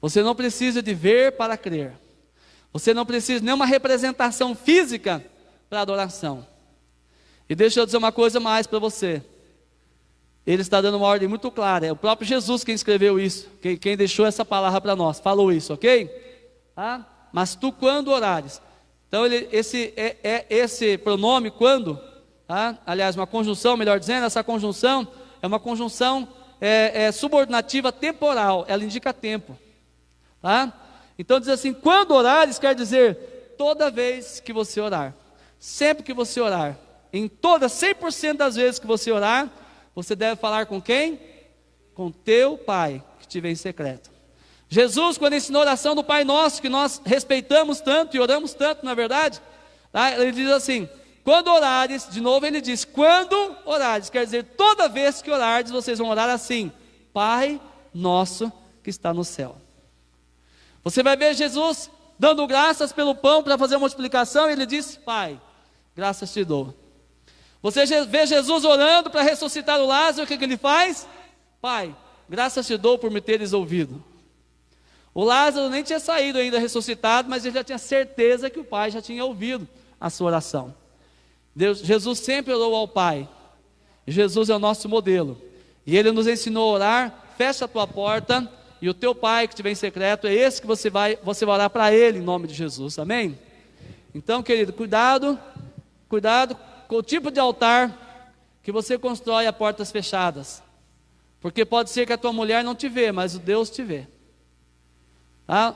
Você não precisa de ver para crer. Você não precisa de nenhuma representação física para adoração. E deixa eu dizer uma coisa mais para você. Ele está dando uma ordem muito clara. É o próprio Jesus quem escreveu isso, quem deixou essa palavra para nós, falou isso, ok? Mas tu, quando orares. Então esse pronome quando, aliás, uma conjunção, melhor dizendo, essa conjunção é uma conjunção subordinativa temporal, ela indica tempo. Então diz assim: quando orares, quer dizer toda vez que você orar, sempre que você orar, Em todas, 100% das vezes que você orar, você deve falar com quem? Com teu Pai, que te vê em secreto. Jesus, quando ensinou a oração do Pai Nosso, que nós respeitamos tanto e oramos tanto, na verdade, tá? Ele diz assim, quando orares, de novo ele diz, quando orares, quer dizer, toda vez que orares, vocês vão orar assim, Pai Nosso que está no céu. Você vai ver Jesus dando graças pelo pão para fazer a multiplicação, e ele diz, Pai, graças te dou. Você vê Jesus orando para ressuscitar o Lázaro, o que ele faz? Pai, graças te dou por me teres ouvido. O Lázaro nem tinha saído ainda ressuscitado, mas ele já tinha certeza que o Pai já tinha ouvido a sua oração. Jesus sempre orou ao Pai. Jesus é o nosso modelo. E Ele nos ensinou a orar, fecha a tua porta, e o teu Pai que te vem em secreto, é esse que você vai orar para Ele, em nome de Jesus, amém? Então, querido, cuidado com o tipo de altar que você constrói a portas fechadas. Porque pode ser que a tua mulher não te vê, mas o Deus te vê. Tá?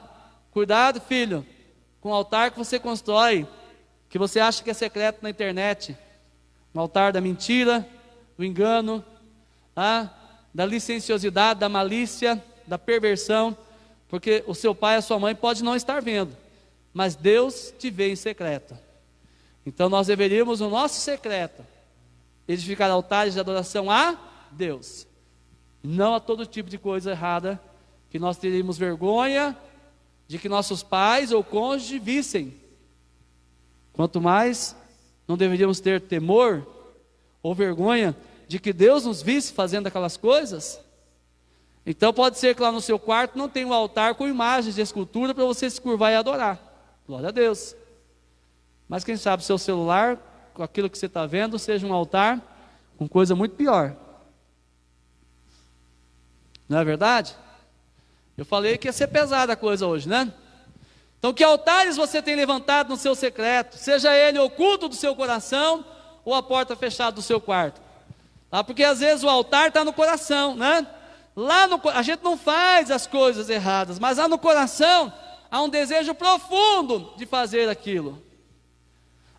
Cuidado, filho, com o altar que você constrói, que você acha que é secreto na internet. Um altar da mentira, do engano, tá? Da licenciosidade, da malícia, da perversão, porque o seu pai e a sua mãe pode não estar vendo, mas Deus te vê em secreto. Então nós deveríamos, no nosso secreto, edificar altares de adoração a Deus, não a todo tipo de coisa errada, que nós teríamos vergonha de que nossos pais ou cônjuges vissem. Quanto mais, não deveríamos ter temor ou vergonha de que Deus nos visse fazendo aquelas coisas. Então pode ser que lá no seu quarto não tenha um altar com imagens de escultura para você se curvar e adorar. Glória a Deus. Mas quem sabe seu celular, com aquilo que você está vendo, seja um altar com coisa muito pior. Não é verdade? Eu falei que ia ser pesada a coisa hoje, né? Então, que altares você tem levantado no seu secreto? Seja ele oculto do seu coração ou a porta fechada do seu quarto. Tá? Porque às vezes o altar está no coração, né? A gente não faz as coisas erradas, mas lá no coração há um desejo profundo de fazer aquilo.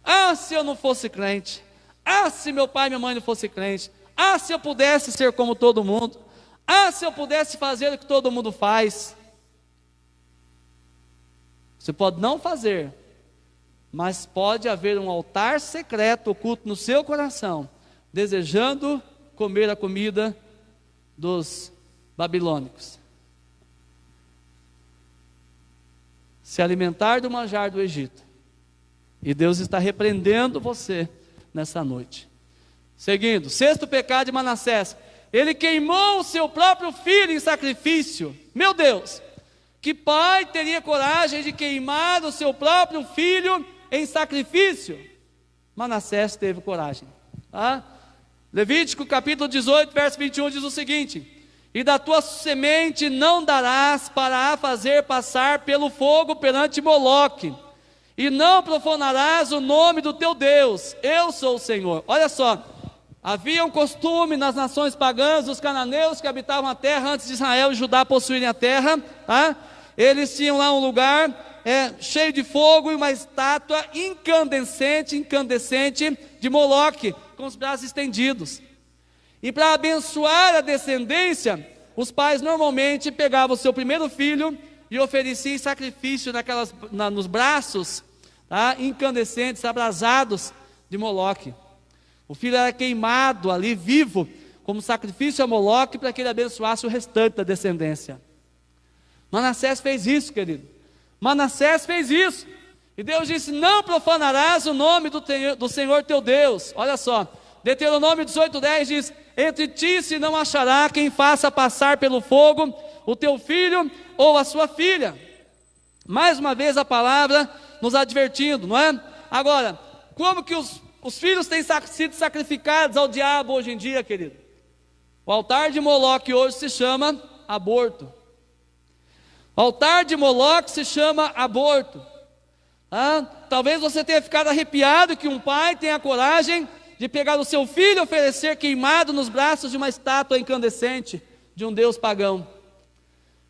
Ah, se eu não fosse crente. Ah, se meu pai e minha mãe não fossem crentes. Ah, se eu pudesse ser como todo mundo. Ah, se eu pudesse fazer o que todo mundo faz. Você pode não fazer, mas pode haver um altar secreto oculto no seu coração, desejando comer a comida dos babilônicos. Se alimentar do manjar do Egito. E Deus está repreendendo você nessa noite. Seguindo, sexto pecado de Manassés. Ele queimou o seu próprio filho em sacrifício. Meu Deus! Que pai teria coragem de queimar o seu próprio filho em sacrifício? Manassés teve coragem. Tá? Levítico capítulo 18, verso 21 diz o seguinte: e da tua semente não darás para a fazer passar pelo fogo perante Moloque, e não profanarás o nome do teu Deus, eu sou o Senhor. Olha só, havia um costume nas nações pagãs, os cananeus que habitavam a terra antes de Israel e Judá possuírem a terra, tá? Eles tinham lá um lugar cheio de fogo e uma estátua incandescente de Moloque, com os braços estendidos. E para abençoar a descendência, os pais normalmente pegavam o seu primeiro filho e ofereciam em sacrifício nos braços, tá? Incandescentes, abrasados de Moloque. O filho era queimado ali vivo, como sacrifício a Moloque, para que ele abençoasse o restante da descendência. Manassés fez isso, querido. Manassés fez isso. E Deus disse: não profanarás o nome do Senhor teu Deus. Olha só, Deuteronômio 18:10 diz: entre ti se não achará quem faça passar pelo fogo o teu filho ou a sua filha. Mais uma vez a palavra nos advertindo, não é? Agora, como que os filhos têm sido sacrificados ao diabo hoje em dia, querido? O altar de Moloque hoje se chama aborto. O altar de Moloque se chama aborto. Talvez você tenha ficado arrepiado que um pai tenha a coragem de pegar o seu filho e oferecer queimado nos braços de uma estátua incandescente de um deus pagão.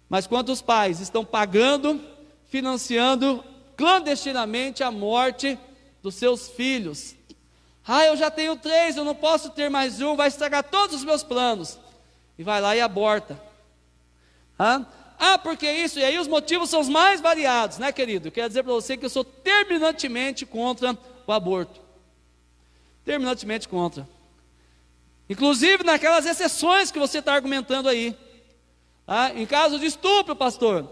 Mas quantos pais estão pagando, financiando clandestinamente a morte dos seus filhos? Ah, eu já tenho 3, eu não posso ter mais um, vai estragar todos os meus planos. E vai lá e aborta. Porque isso, e aí os motivos são os mais variados, né, querido? Eu quero dizer para você que eu sou terminantemente contra o aborto. Terminantemente contra. Inclusive naquelas exceções que você está argumentando aí. Em caso de estupro, pastor,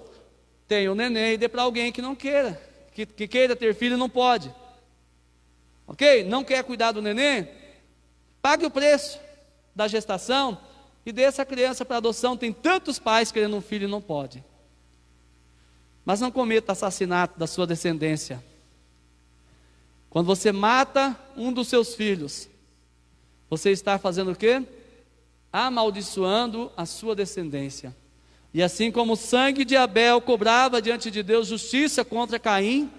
tem o neném e dê para alguém que não queira, que queira ter filho e não pode. Ok? Não quer cuidar do neném? Pague o preço da gestação e dê essa criança para adoção. Tem tantos pais querendo um filho e não pode. Mas não cometa assassinato da sua descendência. Quando você mata um dos seus filhos, você está fazendo o quê? Amaldiçoando a sua descendência. E assim como o sangue de Abel cobrava diante de Deus justiça contra Caim,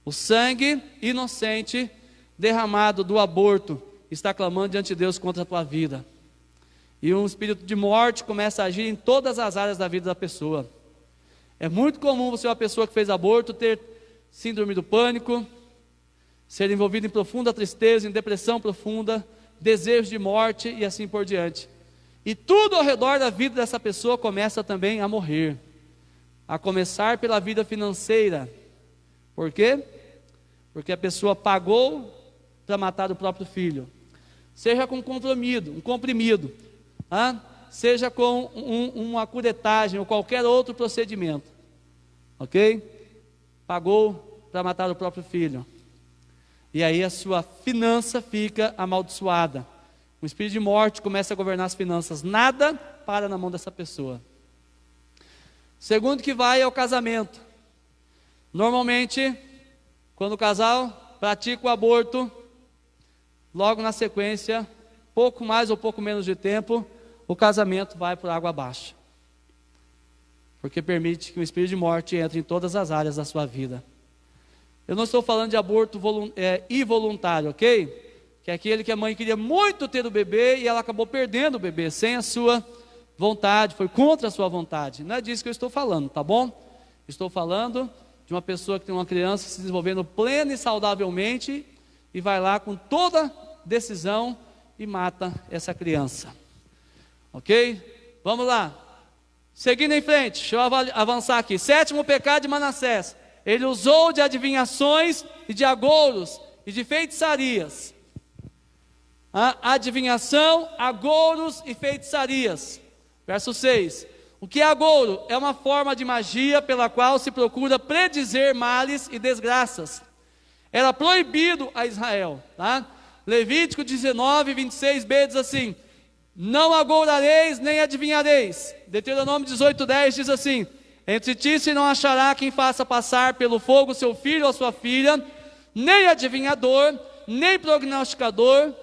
o sangue inocente derramado do aborto está clamando diante de Deus contra a tua vida. E um espírito de morte começa a agir em todas as áreas da vida da pessoa. É muito comum você, uma pessoa que fez aborto, ter síndrome do pânico, ser envolvido em profunda tristeza, em depressão profunda, desejo de morte e assim por diante. E tudo ao redor da vida dessa pessoa começa também a morrer. A começar pela vida financeira. Por quê? Porque a pessoa pagou para matar o próprio filho. Seja com um comprimido, seja com uma curetagem ou qualquer outro procedimento. Ok? Pagou para matar o próprio filho. E aí a sua finança fica amaldiçoada. O espírito de morte começa a governar as finanças. Nada para na mão dessa pessoa. Segundo que vai é o casamento. Normalmente, quando o casal pratica o aborto, logo na sequência, pouco mais ou pouco menos de tempo, o casamento vai por água abaixo. Porque permite que o espírito de morte entre em todas as áreas da sua vida. Eu não estou falando de aborto involuntário, ok? Que é aquele que a mãe queria muito ter o bebê e ela acabou perdendo o bebê sem a sua vontade, foi contra a sua vontade. Não é disso que eu estou falando, tá bom? Estou falando de uma pessoa que tem uma criança se desenvolvendo plena e saudavelmente e vai lá com toda decisão e mata essa criança. Ok? Vamos lá. Seguindo em frente, deixa eu avançar aqui. 7º pecado de Manassés. Ele usou de adivinhações e de agouros e de feitiçarias. Adivinhação, agouros e feitiçarias. Verso 6. O que é agouro? É uma forma de magia pela qual se procura predizer males e desgraças. Era proibido a Israel. Levítico 19, 26b diz assim: não agourareis nem adivinhareis. Deuteronômio 18, 10 diz assim: entre ti se não achará quem faça passar pelo fogo seu filho ou sua filha, nem adivinhador, nem prognosticador,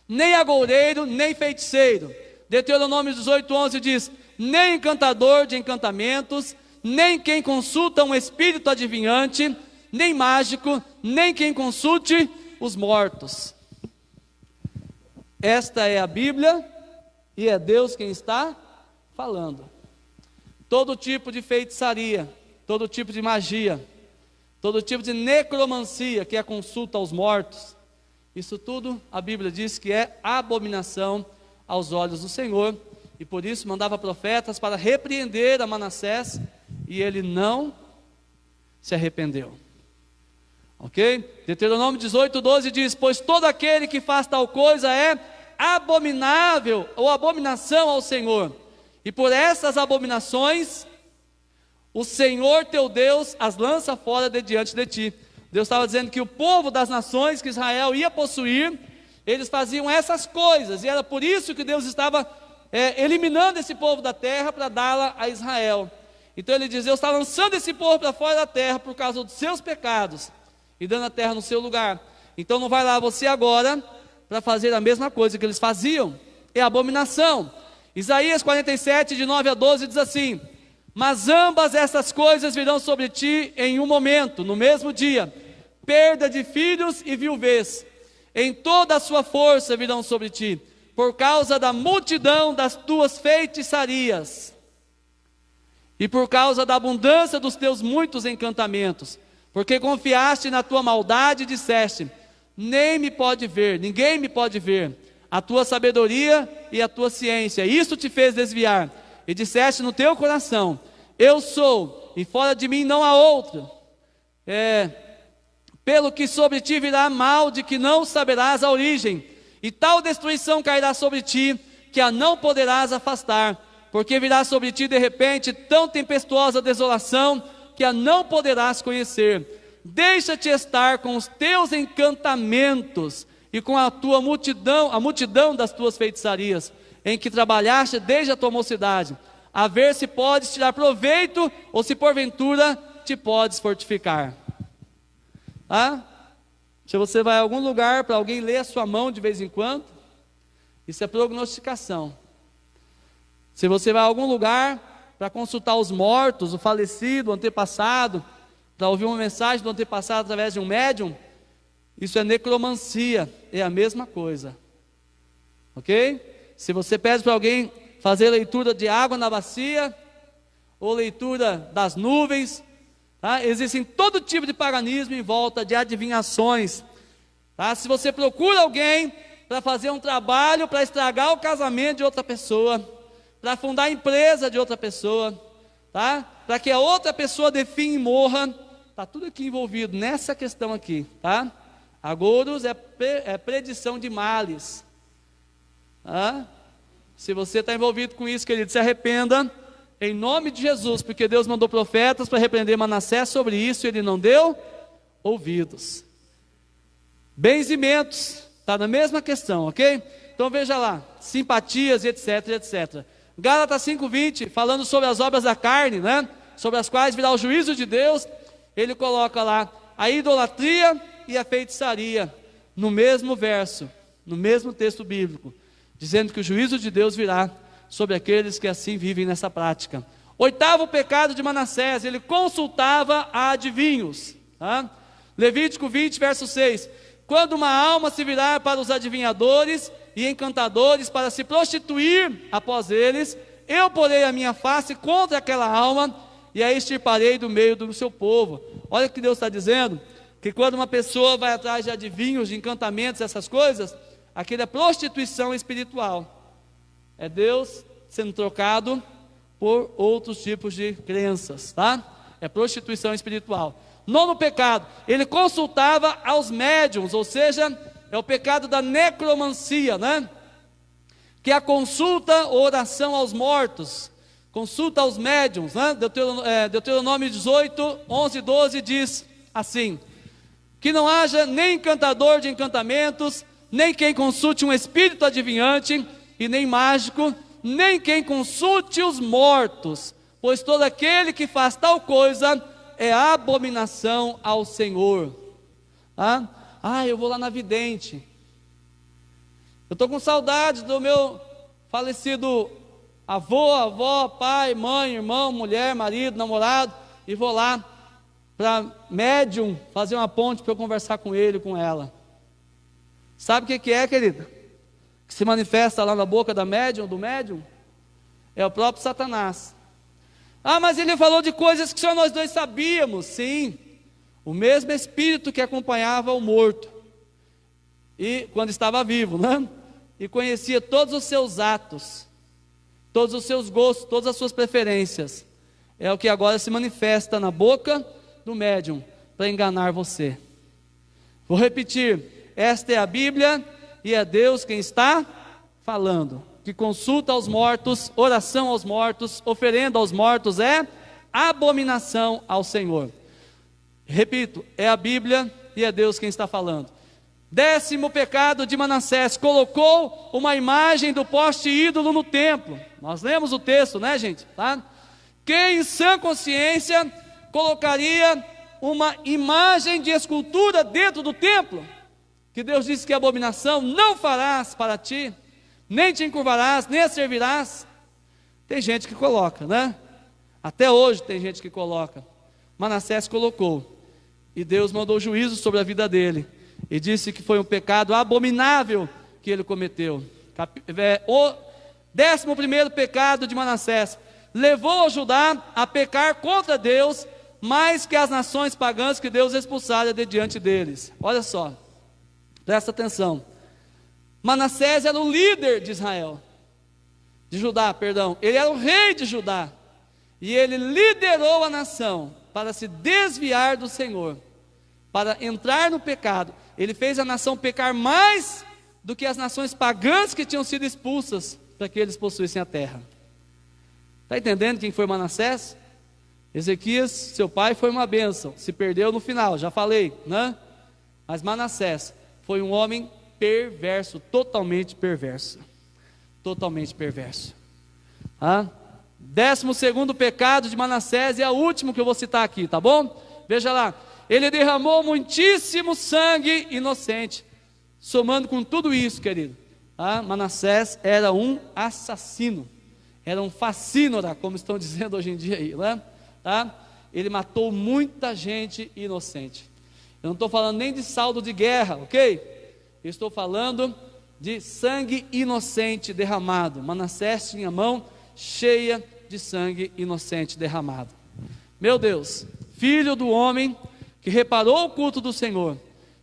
nem agoureiro, nem feiticeiro. Deuteronômio 18, 11 diz: nem encantador de encantamentos, nem quem consulta um espírito adivinhante, nem mágico, nem quem consulte os mortos. Esta é a Bíblia e é Deus quem está falando. Todo tipo de feitiçaria, todo tipo de magia, todo tipo de necromancia, que é a consulta aos mortos, isso tudo a Bíblia diz que é abominação aos olhos do Senhor, e por isso mandava profetas para repreender a Manassés, e ele não se arrependeu. Ok? Deuteronômio 18, 12 diz: pois todo aquele que faz tal coisa é abominável, ou abominação ao Senhor, e por essas abominações, o Senhor teu Deus as lança fora de diante de ti. Deus estava dizendo que o povo das nações que Israel ia possuir, eles faziam essas coisas, e era por isso que Deus estava eliminando esse povo da terra para dá-la a Israel. Então ele diz: Deus está lançando esse povo para fora da terra por causa dos seus pecados, e dando a terra no seu lugar. Então não vai lá você agora para fazer a mesma coisa que eles faziam. É abominação. Isaías 47, de 9 a 12 diz assim: mas ambas essas coisas virão sobre ti em um momento, no mesmo dia, perda de filhos e viuvez, em toda a sua força virão sobre ti, por causa da multidão das tuas feitiçarias, e por causa da abundância dos teus muitos encantamentos, porque confiaste na tua maldade e disseste: nem me pode ver, ninguém me pode ver. A tua sabedoria e a tua ciência, isso te fez desviar. E disseste no teu coração: eu sou, e fora de mim não há outro. Pelo que sobre ti virá mal de que não saberás a origem, e tal destruição cairá sobre ti, que a não poderás afastar, porque virá sobre ti de repente tão tempestuosa desolação, que a não poderás conhecer. Deixa-te estar com os teus encantamentos, e com a tua multidão, a multidão das tuas feitiçarias, em que trabalhaste desde a tua mocidade, a ver se podes tirar proveito, ou se porventura te podes fortificar. Tá? Se você vai a algum lugar para alguém ler a sua mão de vez em quando, isso é prognosticação. Se você vai a algum lugar para consultar os mortos, o falecido, o antepassado, para ouvir uma mensagem do antepassado através de um médium, isso é necromancia, é a mesma coisa. Ok? Se você pede para alguém fazer leitura de água na bacia, ou leitura das nuvens, tá? Existem todo tipo de paganismo em volta de adivinhações. Tá? Se você procura alguém para fazer um trabalho, para estragar o casamento de outra pessoa, para fundar a empresa de outra pessoa, tá? Para que a outra pessoa definha e morra, está tudo aqui envolvido nessa questão aqui. Tá? Agoros é predição de males. Tá? Se você está envolvido com isso, querido, se arrependa em nome de Jesus, porque Deus mandou profetas para repreender Manassés sobre isso, e ele não deu ouvidos. Benzimentos, está na mesma questão, ok? Então veja lá, simpatias, etc, etc. Gálatas 5:20, falando sobre as obras da carne, né? Sobre as quais virá o juízo de Deus, ele coloca lá a idolatria e a feitiçaria, no mesmo verso, no mesmo texto bíblico, dizendo que o juízo de Deus virá sobre aqueles que assim vivem nessa prática. Oitavo pecado de Manassés, ele consultava a adivinhos. Tá? Levítico 20, verso 6. Quando uma alma se virar para os adivinhadores e encantadores para se prostituir após eles, eu porei a minha face contra aquela alma e a extirparei do meio do seu povo. Olha o que Deus está dizendo, que quando uma pessoa vai atrás de adivinhos, de encantamentos, essas coisas, aquilo é prostituição espiritual. É Deus sendo trocado por outros tipos de crenças, tá? É prostituição espiritual. Nono pecado, ele consultava aos médiuns, ou seja, é o pecado da necromancia, né? Que é a consulta ou oração aos mortos, consulta aos médiuns, né? Deuteronômio 18, 11 e 12 diz assim: que não haja nem encantador de encantamentos, nem quem consulte um espírito adivinhante, e nem mágico, nem quem consulte os mortos, pois todo aquele que faz tal coisa é abominação ao Senhor. Eu vou lá na vidente, eu estou com saudade do meu falecido avô, avó, pai, mãe, irmão, mulher, marido, namorado, e vou lá para médium fazer uma ponte para eu conversar com ele, com ela. Sabe o que é, querida? Que se manifesta lá na boca da médium, do médium? É o próprio Satanás. Mas ele falou de coisas que só nós dois sabíamos. Sim, o mesmo espírito que acompanhava o morto, e quando estava vivo, né? E conhecia todos os seus atos, todos os seus gostos, todas as suas preferências, é o que agora se manifesta na boca do médium, para enganar você. Vou repetir, esta é a Bíblia, e é Deus quem está falando, que consulta aos mortos, oração aos mortos, oferenda aos mortos é abominação ao Senhor. Repito, é a Bíblia e é Deus quem está falando. 10º pecado de Manassés, colocou uma imagem do poste ídolo no templo. Nós lemos o texto, né, gente? Tá? Quem em sã consciência colocaria uma imagem de escultura dentro do templo? Que Deus disse que é abominação, não farás para ti, nem te encurvarás, nem a servirás. Tem gente que coloca, né? Até hoje tem gente que coloca. Manassés colocou, e Deus mandou juízo sobre a vida dele, e disse que foi um pecado abominável que ele cometeu. O 11º pecado de Manassés, levou a Judá a pecar contra Deus, mais que as nações pagãs que Deus expulsara de diante deles. Olha só, Presta atenção. Manassés era o líder de Israel, de Judá, perdão. Ele era o rei de Judá. E ele liderou a nação para se desviar do Senhor, para entrar no pecado. Ele fez a nação pecar mais do que as nações pagãs que tinham sido expulsas para que eles possuíssem a terra. Está entendendo quem foi Manassés? Ezequias, seu pai, foi uma bênção, se perdeu no final, já falei, né? Mas Manassés foi um homem perverso, totalmente perverso. Totalmente perverso. 12º pecado de Manassés, e é o último que eu vou citar aqui, tá bom? Veja lá, ele derramou muitíssimo sangue inocente. Somando com tudo isso, querido, Manassés era um assassino, era um facínora, como estão dizendo hoje em dia aí, né? Ele matou muita gente inocente. Eu não estou falando nem de saldo de guerra, ok? Eu estou falando de sangue inocente derramado. Manassés tinha a mão cheia de sangue inocente derramado. Meu Deus, filho do homem que reparou o culto do Senhor,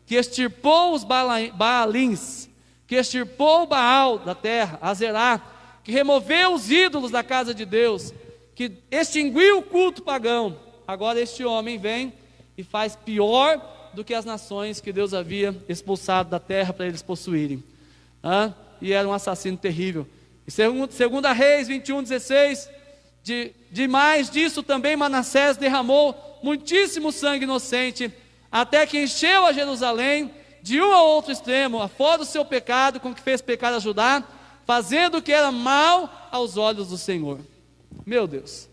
que extirpou os Baalins, que extirpou o Baal da terra, Azerá, que removeu os ídolos da casa de Deus, que extinguiu o culto pagão. Agora este homem vem e faz pior do que as nações que Deus havia expulsado da terra para eles possuírem. E era um assassino terrível. E segunda Reis 21:16, demais disso também Manassés derramou muitíssimo sangue inocente, até que encheu a Jerusalém de um ao outro extremo, afora o seu pecado com que fez pecar a Judá, fazendo o que era mal aos olhos do Senhor. Meu Deus,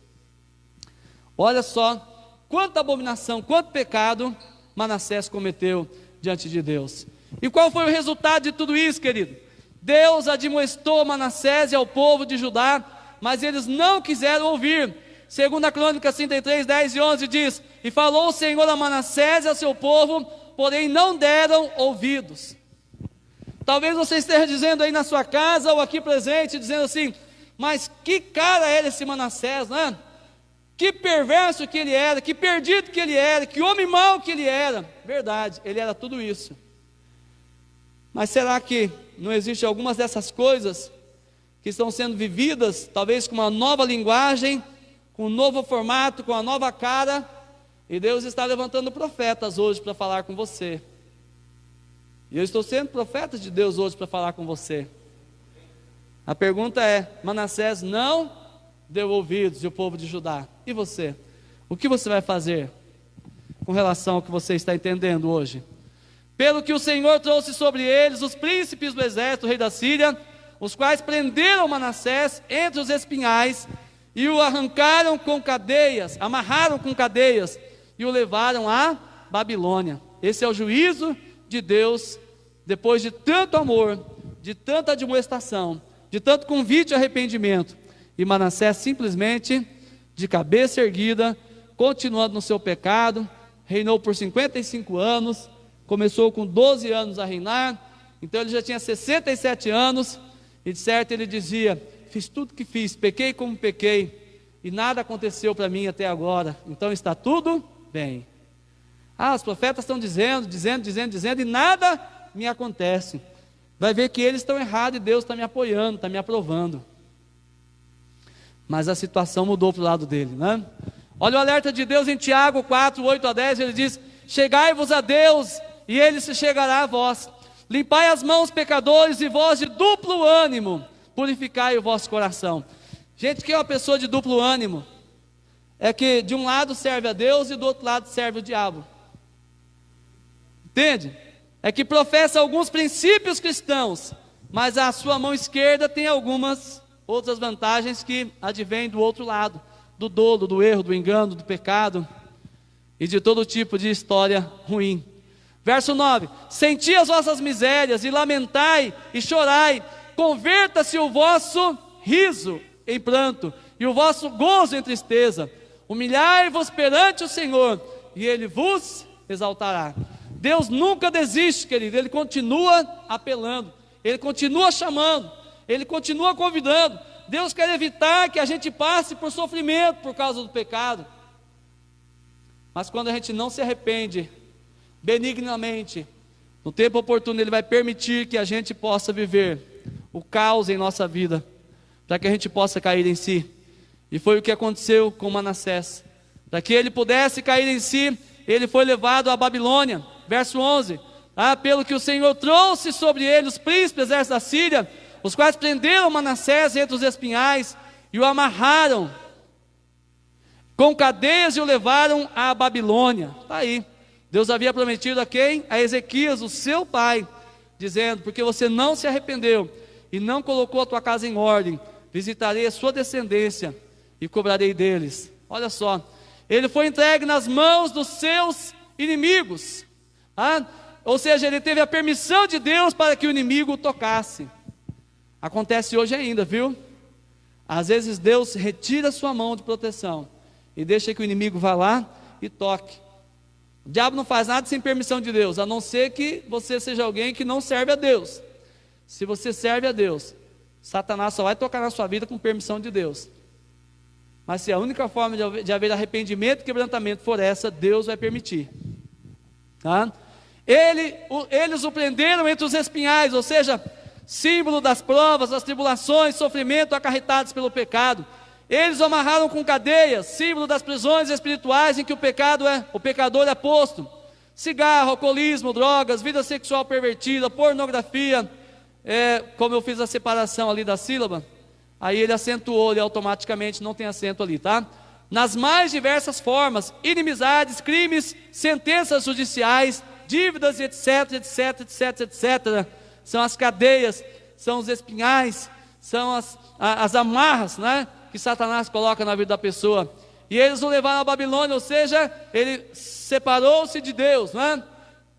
olha só quanta abominação, quanto pecado Manassés cometeu diante de Deus. E qual foi o resultado de tudo isso, querido? Deus admoestou Manassés e ao povo de Judá, mas eles não quiseram ouvir. 2 Crônicas 33, 10 e 11 diz: e falou o Senhor a Manassés e ao seu povo, porém não deram ouvidos. Talvez você esteja dizendo aí na sua casa ou aqui presente, dizendo assim: mas que cara era esse Manassés, né? Que perverso que ele era, que perdido que ele era, que homem mau que ele era. Verdade, ele era tudo isso. Mas será que não existe algumas dessas coisas que estão sendo vividas, talvez com uma nova linguagem, com um novo formato, com uma nova cara, e Deus está levantando profetas hoje para falar com você. E eu estou sendo profeta de Deus hoje para falar com você. A pergunta é: Manassés não deu ouvidos, e o povo de Judá, e você? O que você vai fazer com relação ao que você está entendendo hoje? Pelo que o Senhor trouxe sobre eles os príncipes do exército, o rei da Síria, os quais prenderam Manassés entre os espinhais, e o arrancaram com cadeias, amarraram com cadeias, e o levaram à Babilônia. Esse é o juízo de Deus, depois de tanto amor, de tanta admoestação, de tanto convite e arrependimento. E Manassés simplesmente, de cabeça erguida, continuando no seu pecado, reinou por 55 anos, começou com 12 anos a reinar, então ele já tinha 67 anos, e de certo ele dizia: fiz tudo que fiz, pequei como pequei, e nada aconteceu para mim até agora, então está tudo bem. Os profetas estão dizendo, e nada me acontece. Vai ver que eles estão errados e Deus está me apoiando, está me aprovando. Mas a situação mudou para o lado dele, né? Olha o alerta de Deus em Tiago 4, 8 a 10, ele diz: chegai-vos a Deus, e Ele se chegará a vós. Limpai as mãos, pecadores, e vós de duplo ânimo, purificai o vosso coração. Gente, que é uma pessoa de duplo ânimo? É que de um lado serve a Deus e do outro lado serve o diabo. Entende? É que professa alguns princípios cristãos, mas a sua mão esquerda tem algumas outras vantagens que advêm do outro lado, do dolo, do erro, do engano, do pecado e de todo tipo de história ruim. Verso 9: senti as vossas misérias e lamentai e chorai, converta-se o vosso riso em pranto e o vosso gozo em tristeza, humilhai-vos perante o Senhor e Ele vos exaltará. Deus nunca desiste, querido, Ele continua apelando, Ele continua chamando, Ele continua convidando. Deus quer evitar que a gente passe por sofrimento por causa do pecado, mas quando a gente não se arrepende benignamente, No tempo oportuno Ele vai permitir que a gente possa viver o caos em nossa vida, para que a gente possa cair em si. E foi o que aconteceu com Manassés. Para que ele pudesse cair em si, ele foi levado à Babilônia. Verso 11. Pelo que o Senhor trouxe sobre ele os príncipes do exército da Síria, os quais prenderam Manassés entre os espinhais e o amarraram com cadeias e o levaram à Babilônia. Está aí. Deus havia prometido a quem? A Ezequias, o seu pai, dizendo: porque você não se arrependeu e não colocou a tua casa em ordem, visitarei a sua descendência e cobrarei deles. Olha só, ele foi entregue nas mãos dos seus inimigos. Ou seja, ele teve a permissão de Deus para que o inimigo o tocasse. Acontece hoje ainda, viu? Às vezes Deus retira sua mão de proteção e deixa que o inimigo vá lá e toque. O diabo não faz nada sem permissão de Deus, a não ser que você seja alguém que não serve a Deus. Se você serve a Deus, Satanás só vai tocar na sua vida com permissão de Deus. Mas se a única forma de haver arrependimento e quebrantamento for essa, Deus vai permitir. Eles o prenderam entre os espinhais, ou seja, símbolo das provas, das tribulações, sofrimento acarretados pelo pecado. Eles o amarraram com cadeias, símbolo das prisões espirituais em que o pecador é posto. Cigarro, alcoolismo, drogas, vida sexual pervertida, pornografia. Como eu fiz a separação ali da sílaba, aí ele acentuou, ele automaticamente não tem acento ali, tá? Nas mais diversas formas: inimizades, crimes, sentenças judiciais, dívidas, etc, etc, etc, etc. São as cadeias, são os espinhais, são as amarras, né, que Satanás coloca na vida da pessoa. E eles o levaram à Babilônia, ou seja, ele separou-se de Deus, né?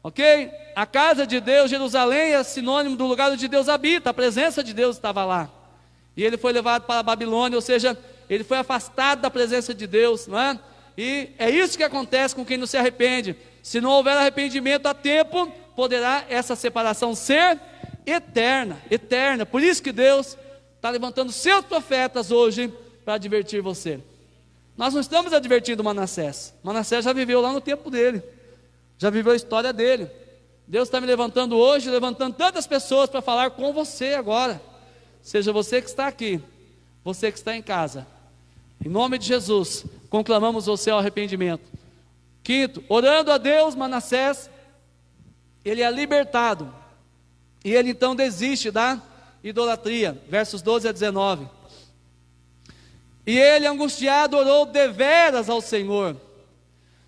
Ok? A casa de Deus, Jerusalém, é sinônimo do lugar onde Deus habita, a presença de Deus estava lá. E ele foi levado para a Babilônia, ou seja, ele foi afastado da presença de Deus, não é? E é isso que acontece com quem não se arrepende. Se não houver arrependimento a tempo, poderá essa separação ser eterna, eterna. Por isso que Deus está levantando seus profetas hoje para advertir você. Nós não estamos advertindo Manassés. Manassés já viveu lá no tempo dele, já viveu a história dele. Deus está me levantando hoje, levantando tantas pessoas para falar com você agora. Seja você que está aqui, você que está em casa, em nome de Jesus, conclamamos você ao arrependimento. Quinto, orando a Deus, Manassés, ele é libertado, e ele então desiste da idolatria, versos 12 a 19. E ele, angustiado, orou deveras ao Senhor.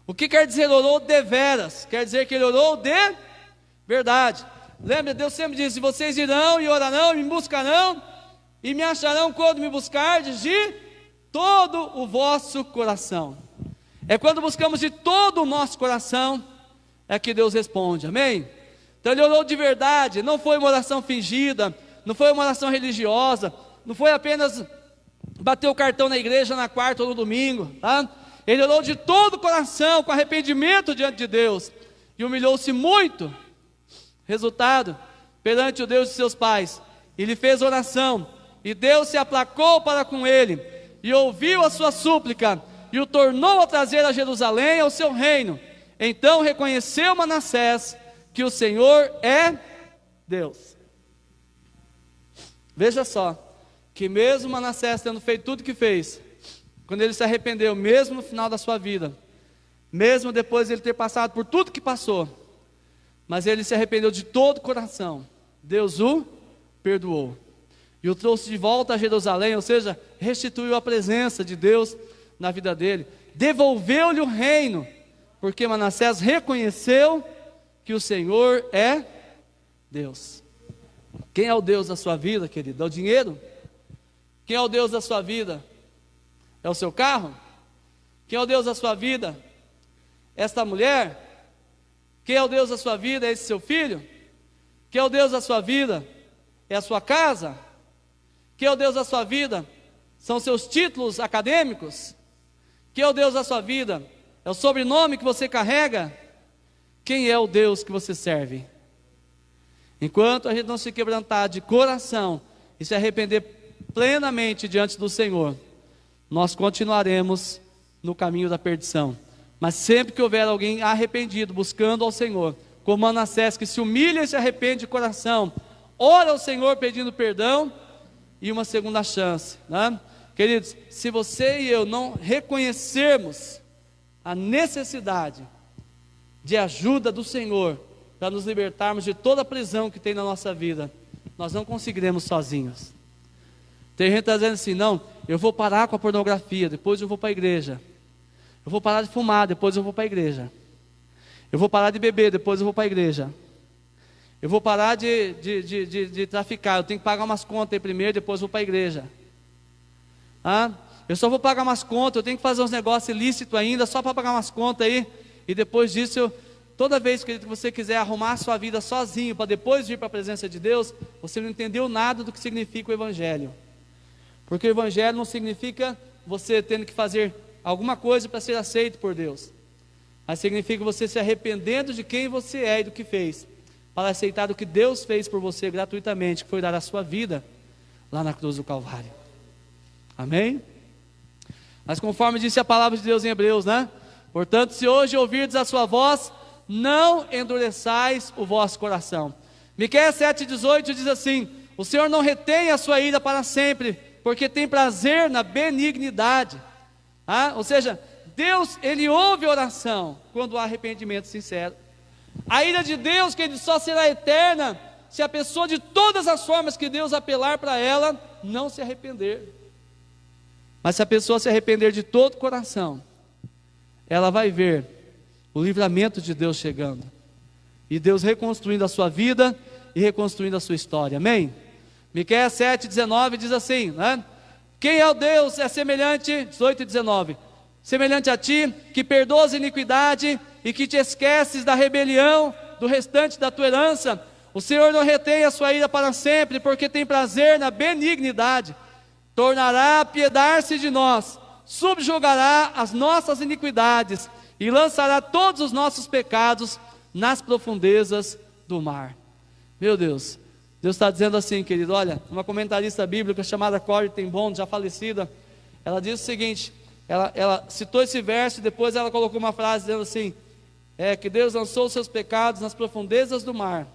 O que quer dizer orou deveras? Quer dizer que ele orou de verdade. Lembra, Deus sempre diz: vocês irão e orarão e me buscarão e me acharão quando me buscardes de todo o vosso coração. É quando buscamos de todo o nosso coração é que Deus responde, amém? Então ele orou de verdade, não foi uma oração fingida, não foi uma oração religiosa, não foi apenas bater o cartão na igreja na quarta ou no domingo, tá? Ele orou de todo o coração, com arrependimento diante de Deus, e humilhou-se muito. Resultado, perante o Deus de seus pais, ele fez oração, e Deus se aplacou para com ele, e ouviu a sua súplica, e o tornou a trazer a Jerusalém, ao seu reino. Então reconheceu Manassés que o Senhor é Deus. Veja só, que mesmo Manassés tendo feito tudo o que fez, quando ele se arrependeu, mesmo no final da sua vida, mesmo depois de ele ter passado por tudo que passou, mas ele se arrependeu de todo o coração, Deus o perdoou, e o trouxe de volta a Jerusalém, ou seja, restituiu a presença de Deus na vida dele, devolveu-lhe o reino, porque Manassés reconheceu que o Senhor é Deus. Quem é o Deus da sua vida, querido? É o dinheiro? Quem é o Deus da sua vida? É o seu carro? Quem é o Deus da sua vida? Esta mulher? Quem é o Deus da sua vida? É esse seu filho? Quem é o Deus da sua vida? É a sua casa? Quem é o Deus da sua vida? São seus títulos acadêmicos? Quem é o Deus da sua vida? É o sobrenome que você carrega? Quem é o Deus que você serve? Enquanto a gente não se quebrantar de coração e se arrepender plenamente diante do Senhor, nós continuaremos no caminho da perdição. Mas sempre que houver alguém arrependido, buscando ao Senhor, como Manassés, que se humilha e se arrepende de coração, ora ao Senhor pedindo perdão e uma segunda chance, né? Queridos, se você e eu não reconhecermos a necessidade de ajuda do Senhor para nos libertarmos de toda a prisão que tem na nossa vida, nós não conseguiremos sozinhos. Tem gente que está dizendo assim: não, eu vou parar com a pornografia, depois eu vou para a igreja. Eu vou parar de fumar, depois eu vou para a igreja. Eu vou parar de beber, depois eu vou para a igreja. Eu vou parar de traficar, eu tenho que pagar umas contas aí primeiro, depois eu vou para a igreja. Eu só vou pagar umas contas, eu tenho que fazer uns negócios ilícitos ainda, só para pagar umas contas aí, e depois disso, toda vez que você quiser arrumar a sua vida sozinho, para depois vir para a presença de Deus, você não entendeu nada do que significa o Evangelho. Porque o Evangelho não significa você tendo que fazer alguma coisa para ser aceito por Deus, mas significa você se arrependendo de quem você é e do que fez, para aceitar o que Deus fez por você gratuitamente, que foi dar a sua vida lá na cruz do Calvário. Amém? Mas conforme disse a palavra de Deus em Hebreus, né? Portanto, se hoje ouvirdes a sua voz, não endureçais o vosso coração. Miqueias 7,18 diz assim: o Senhor não retém a sua ira para sempre, porque tem prazer na benignidade. Ou seja, Deus, Ele ouve a oração quando há arrependimento sincero. A ira de Deus, que Ele só será eterna se a pessoa, de todas as formas que Deus apelar para ela, não se arrepender. Mas se a pessoa se arrepender de todo o coração, ela vai ver o livramento de Deus chegando, e Deus reconstruindo a sua vida e reconstruindo a sua história. Amém? Miqueias 7,19 diz assim, né? Quem é o Deus é semelhante, 18 e 19, semelhante a ti, que perdoas a iniquidade e que te esqueces da rebelião do restante da tua herança. O Senhor não retém a sua ira para sempre, porque tem prazer na benignidade. Tornará a apiedar-se de nós, subjugará as nossas iniquidades e lançará todos os nossos pecados nas profundezas do mar. Meu Deus, Deus está dizendo assim, querido. Olha, uma comentarista bíblica chamada Corrie ten Boom, já falecida, ela diz o seguinte, ela citou esse verso e depois ela colocou uma frase dizendo assim, que Deus lançou os seus pecados nas profundezas do mar.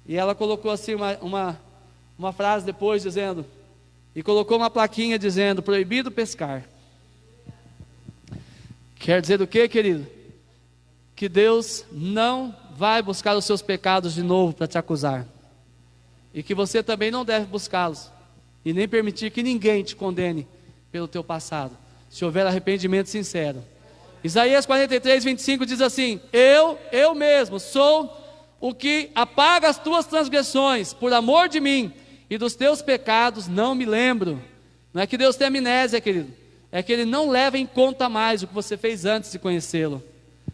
E ela colocou assim uma frase depois dizendo, e colocou uma plaquinha dizendo, proibido pescar. Quer dizer o que, querido? Que Deus não vai buscar os seus pecados de novo para te acusar, e que você também não deve buscá-los, e nem permitir que ninguém te condene pelo teu passado, se houver arrependimento sincero. Isaías 43:25 diz assim, eu mesmo sou o que apaga as tuas transgressões, por amor de mim, e dos teus pecados não me lembro. Não é que Deus tem amnésia, querido, é que Ele não leva em conta mais o que você fez antes de conhecê-lo.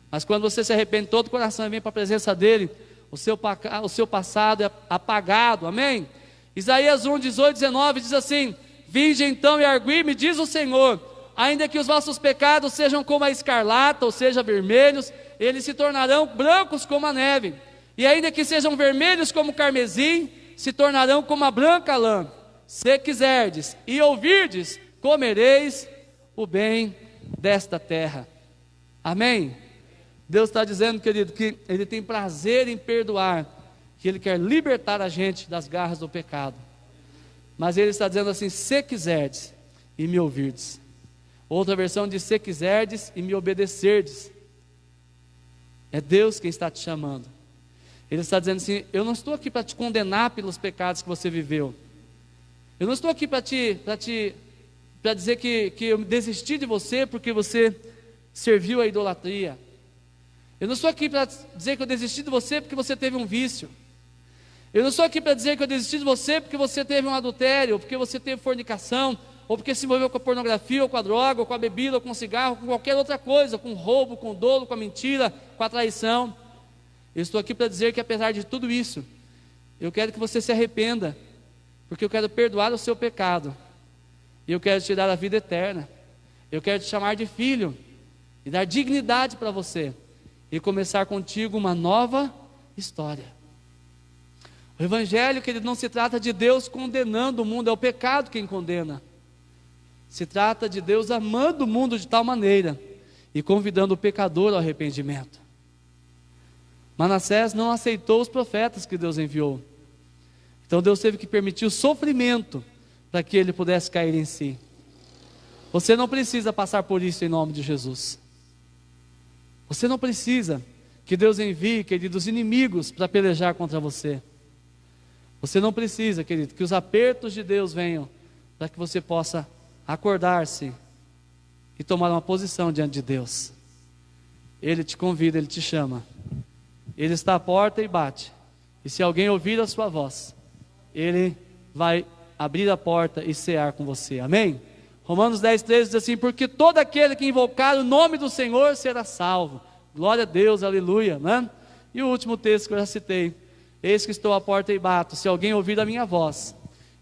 Mas quando você se arrepende de todo o coração e vem para a presença dEle, o seu passado é apagado. Amém? Isaías 1:18, 19 diz assim, vinde então e argui-me, diz o Senhor, ainda que os vossos pecados sejam como a escarlata, ou seja, vermelhos, eles se tornarão brancos como a neve, e ainda que sejam vermelhos como o carmesim, se tornarão como a branca lã. Se quiserdes e ouvirdes, comereis o bem desta terra. Amém? Deus está dizendo, querido, que Ele tem prazer em perdoar, que Ele quer libertar a gente das garras do pecado. Mas Ele está dizendo assim, se quiserdes e me ouvirdes. Outra versão diz, se quiserdes e me obedecerdes. É Deus quem está te chamando. Ele está dizendo assim, eu não estou aqui para te condenar pelos pecados que você viveu. Eu não estou aqui para dizer que eu desisti de você porque você serviu a idolatria. Eu não estou aqui para dizer que eu desisti de você porque você teve um vício. Eu não estou aqui para dizer que eu desisti de você porque você teve um adultério, ou porque você teve fornicação, ou porque se envolveu com a pornografia, ou com a droga, ou com a bebida, ou com o cigarro, ou com qualquer outra coisa, com o roubo, com o dolo, com a mentira, com a traição. Eu estou aqui para dizer que apesar de tudo isso, eu quero que você se arrependa, porque eu quero perdoar o seu pecado, e eu quero te dar a vida eterna. Eu quero te chamar de filho, e dar dignidade para você, e começar contigo uma nova história. O Evangelho, que ele não se trata de Deus condenando o mundo, é o pecado quem condena. Se trata de Deus amando o mundo de tal maneira, e convidando o pecador ao arrependimento. Manassés não aceitou os profetas que Deus enviou. Então Deus teve que permitir o sofrimento para que ele pudesse cair em si. Você não precisa passar por isso em nome de Jesus. Você não precisa que Deus envie, queridos, inimigos para pelejar contra você. Você não precisa, querido, que os apertos de Deus venham para que você possa acordar-se e tomar uma posição diante de Deus. Ele te convida, Ele te chama. Ele está à porta e bate. E se alguém ouvir a sua voz, Ele vai abrir a porta e cear com você. Amém? Romanos 10:13 diz assim: porque todo aquele que invocar o nome do Senhor será salvo. Glória a Deus, aleluia, né? E o último texto que eu já citei: eis que estou à porta e bato. Se alguém ouvir a minha voz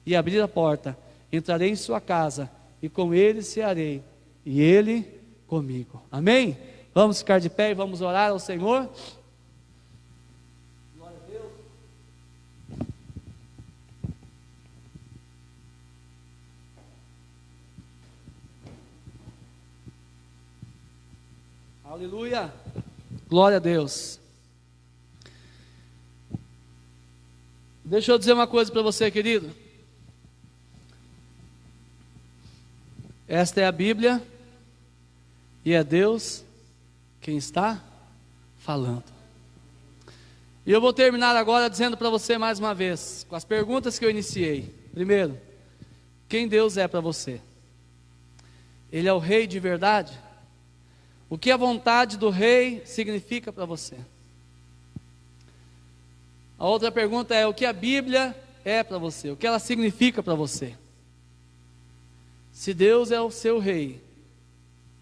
e abrir a porta, entrarei em sua casa e com ele cearei e ele comigo. Amém? Vamos ficar de pé e vamos orar ao Senhor. Glória a Deus. Aleluia. Glória a Deus. Deixa eu dizer uma coisa para você, querido. Esta é a Bíblia e é Deus quem está falando. E eu vou terminar agora dizendo para você mais uma vez, com as perguntas que eu iniciei. Primeiro, quem Deus é para você? Ele é o Rei de verdade? O que a vontade do Rei significa para você? A outra pergunta é: o que a Bíblia é para você? O que ela significa para você? Se Deus é o seu Rei,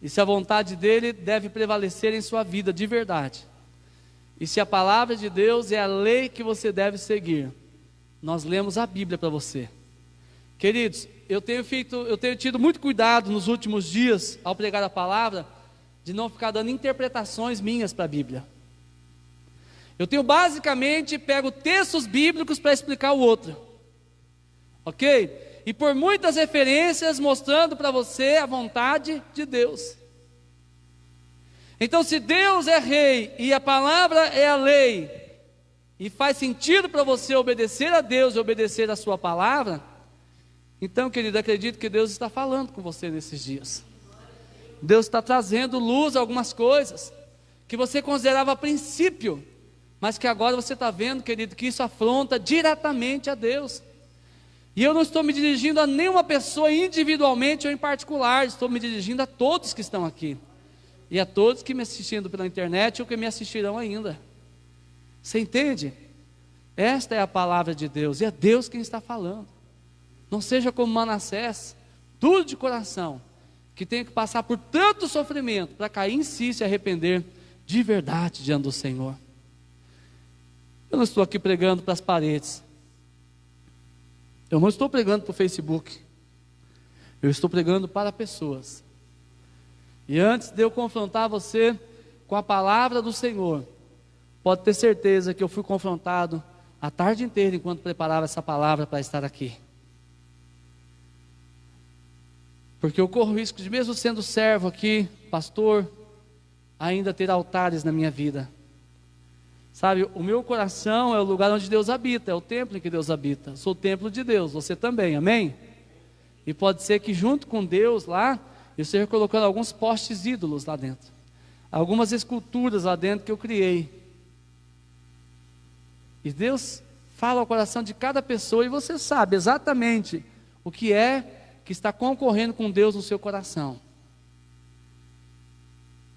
e se a vontade dEle deve prevalecer em sua vida de verdade, e se a palavra de Deus é a lei que você deve seguir, nós lemos a Bíblia para você. Queridos, eu tenho tido muito cuidado nos últimos dias, ao pregar a palavra, de não ficar dando interpretações minhas para a Bíblia. Eu tenho basicamente pego textos bíblicos para explicar o outro, ok? E por muitas referências mostrando para você a vontade de Deus. Então, se Deus é Rei e a palavra é a lei, e faz sentido para você obedecer a Deus e obedecer a sua palavra, então, querido, acredito que Deus está falando com você nesses dias. Deus está trazendo luz a algumas coisas que você considerava a princípio, mas que agora você está vendo, querido, que isso afronta diretamente a Deus. E eu não estou me dirigindo a nenhuma pessoa individualmente ou em particular, estou me dirigindo a todos que estão aqui, e a todos que me assistindo pela internet ou que me assistirão ainda. Você entende? Esta é a palavra de Deus, e é Deus quem está falando. Não seja como Manassés, duro de coração, que tem que passar por tanto sofrimento para cair em si e se arrepender de verdade diante do Senhor. Eu não estou aqui pregando para as paredes. Eu não estou pregando para o Facebook. Eu estou pregando para pessoas. E antes de eu confrontar você com a palavra do Senhor, pode ter certeza que eu fui confrontado a tarde inteira enquanto preparava essa palavra para estar aqui. Porque eu corro o risco de, mesmo sendo servo aqui, pastor, ainda ter altares na minha vida. Sabe, o meu coração é o lugar onde Deus habita, é o templo em que Deus habita. Eu sou o templo de Deus, você também, amém? E pode ser que junto com Deus lá, eu esteja colocando alguns postes ídolos lá dentro. Algumas esculturas lá dentro que eu criei. E Deus fala ao coração de cada pessoa e você sabe exatamente o que é que está concorrendo com Deus no seu coração.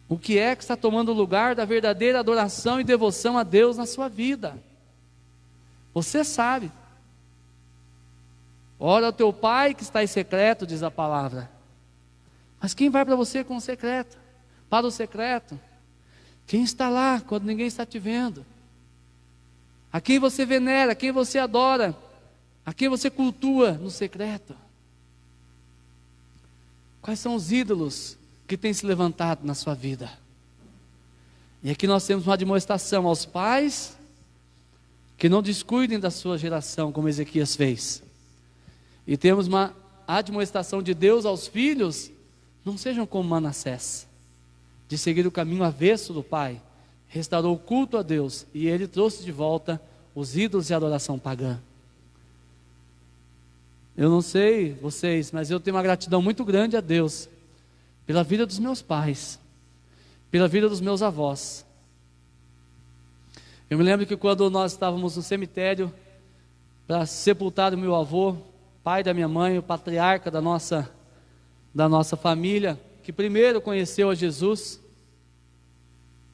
O que é que está tomando o lugar da verdadeira adoração e devoção a Deus na sua vida? Você sabe. Ora ao teu pai que está em secreto, diz a palavra. Mas quem vai para você com o secreto? Para o secreto? Quem está lá quando ninguém está te vendo? A quem você venera, a quem você adora, a quem você cultua no secreto? Quais são os ídolos que têm se levantado na sua vida? E aqui nós temos uma admoestação aos pais que não descuidem da sua geração, como Ezequias fez. E temos uma admoestação de Deus aos filhos: não sejam como Manassés, de seguir o caminho avesso do pai, restaurou o culto a Deus, e Ele trouxe de volta os ídolos e a adoração pagã. Eu não sei vocês, mas eu tenho uma gratidão muito grande a Deus, pela vida dos meus pais, pela vida dos meus avós. Eu me lembro que quando nós estávamos no cemitério, para sepultar o meu avô, pai da minha mãe, o patriarca da nossa família, que primeiro conheceu a Jesus,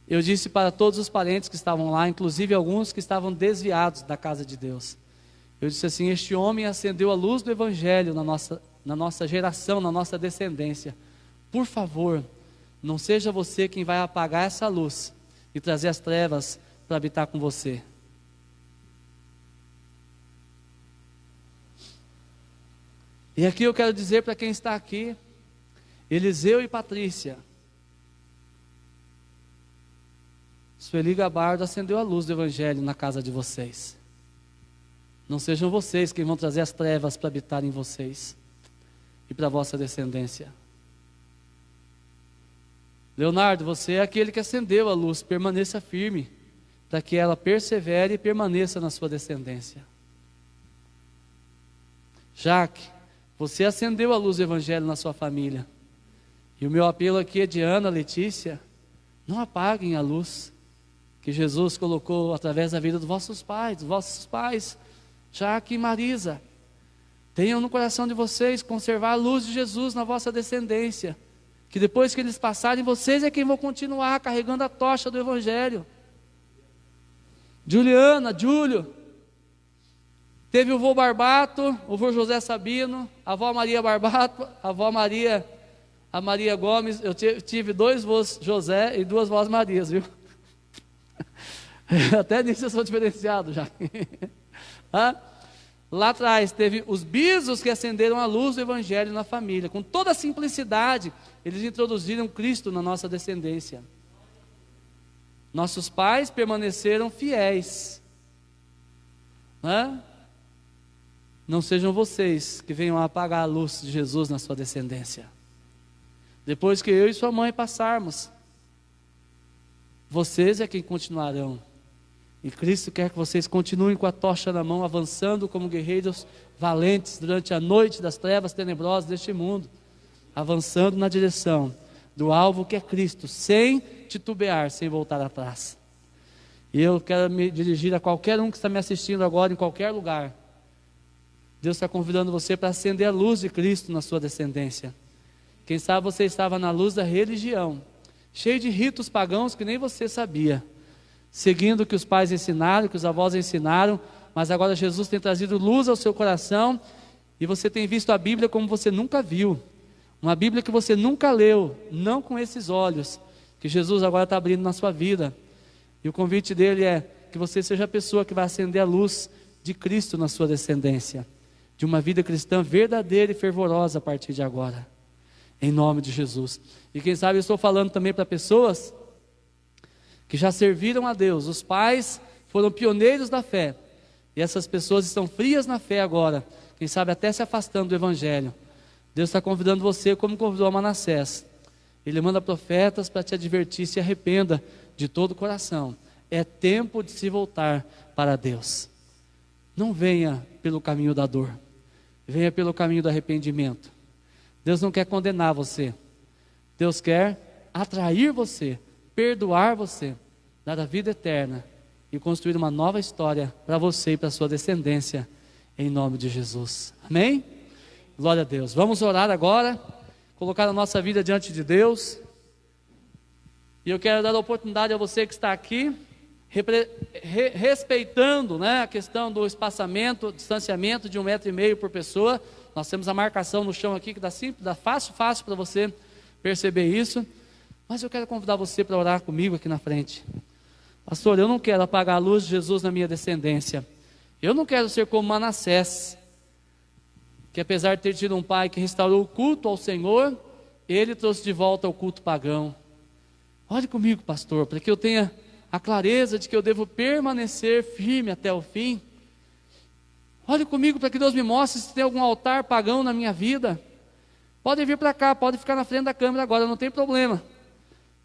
eu disse para todos os parentes que estavam lá, inclusive alguns que estavam desviados da casa de Deus, eu disse assim: este homem acendeu a luz do Evangelho na nossa geração, na nossa descendência. Por favor, não seja você quem vai apagar essa luz e trazer as trevas para habitar com você. E aqui eu quero dizer para quem está aqui, Eliseu e Patrícia, Sueli Gabardo acendeu a luz do Evangelho na casa de vocês. Não sejam vocês quem vão trazer as trevas para habitar em vocês e para a vossa descendência. Leonardo, você é aquele que acendeu a luz, permaneça firme, para que ela persevere e permaneça na sua descendência. Jaque, você acendeu a luz do Evangelho na sua família. E o meu apelo aqui é de Ana, Letícia: não apaguem a luz que Jesus colocou através da vida dos vossos pais, Jaque e Marisa. Tenham no coração de vocês conservar a luz de Jesus na vossa descendência, que depois que eles passarem, vocês é quem vão continuar carregando a tocha do Evangelho. Juliana, Júlio, teve o vô Barbato, o vô José Sabino, a avó Maria Barbato, a avó Maria, a Maria Gomes. Eu tive 2 vós José e 2 vós Marias, viu? Até nisso eu sou diferenciado já. Lá atrás teve os bisos que acenderam a luz do Evangelho na família. Com toda a simplicidade, eles introduziram Cristo na nossa descendência. Nossos pais permaneceram fiéis. Não sejam vocês que venham a apagar a luz de Jesus na sua descendência. Depois que eu e sua mãe passarmos, vocês é quem continuarão. E Cristo quer que vocês continuem com a tocha na mão, avançando como guerreiros valentes durante a noite das trevas tenebrosas deste mundo, avançando na direção do alvo que é Cristo, sem titubear, sem voltar atrás. E eu quero me dirigir a qualquer um que está me assistindo agora, em qualquer lugar. Deus está convidando você para acender a luz de Cristo na sua descendência. Quem sabe você estava na luz da religião, cheio de ritos pagãos que nem você sabia, seguindo o que os pais ensinaram, que os avós ensinaram, mas agora Jesus tem trazido luz ao seu coração, e você tem visto a Bíblia como você nunca viu, uma Bíblia que você nunca leu, não com esses olhos, que Jesus agora está abrindo na sua vida. E o convite dele é que você seja a pessoa que vai acender a luz de Cristo na sua descendência, de uma vida cristã verdadeira e fervorosa a partir de agora, em nome de Jesus. E quem sabe eu estou falando também para pessoas que já serviram a Deus. Os pais foram pioneiros da fé, e essas pessoas estão frias na fé agora, quem sabe até se afastando do Evangelho. Deus está convidando você, como convidou a Manassés. Ele manda profetas para te advertir: se arrependa de todo o coração, é tempo de se voltar para Deus. Não venha pelo caminho da dor, venha pelo caminho do arrependimento. Deus não quer condenar você, Deus quer atrair você, perdoar você, dar a vida eterna e construir uma nova história para você e para a sua descendência, em nome de Jesus. Amém? Glória a Deus. Vamos orar agora, colocar a nossa vida diante de Deus. E eu quero dar a oportunidade a você que está aqui, respeitando, a questão do espaçamento, distanciamento de 1,5 metro por pessoa. Nós temos a marcação no chão aqui, que dá fácil para você perceber isso. Mas eu quero convidar você para orar comigo aqui na frente. Pastor, eu não quero apagar a luz de Jesus na minha descendência. Eu não quero ser como Manassés, que apesar de ter tido um pai que restaurou o culto ao Senhor, ele trouxe de volta o culto pagão. Ore comigo, pastor, para que eu tenha a clareza de que eu devo permanecer firme até o fim. Ore comigo para que Deus me mostre se tem algum altar pagão na minha vida. Pode vir para cá, pode ficar na frente da câmera agora, não tem problema.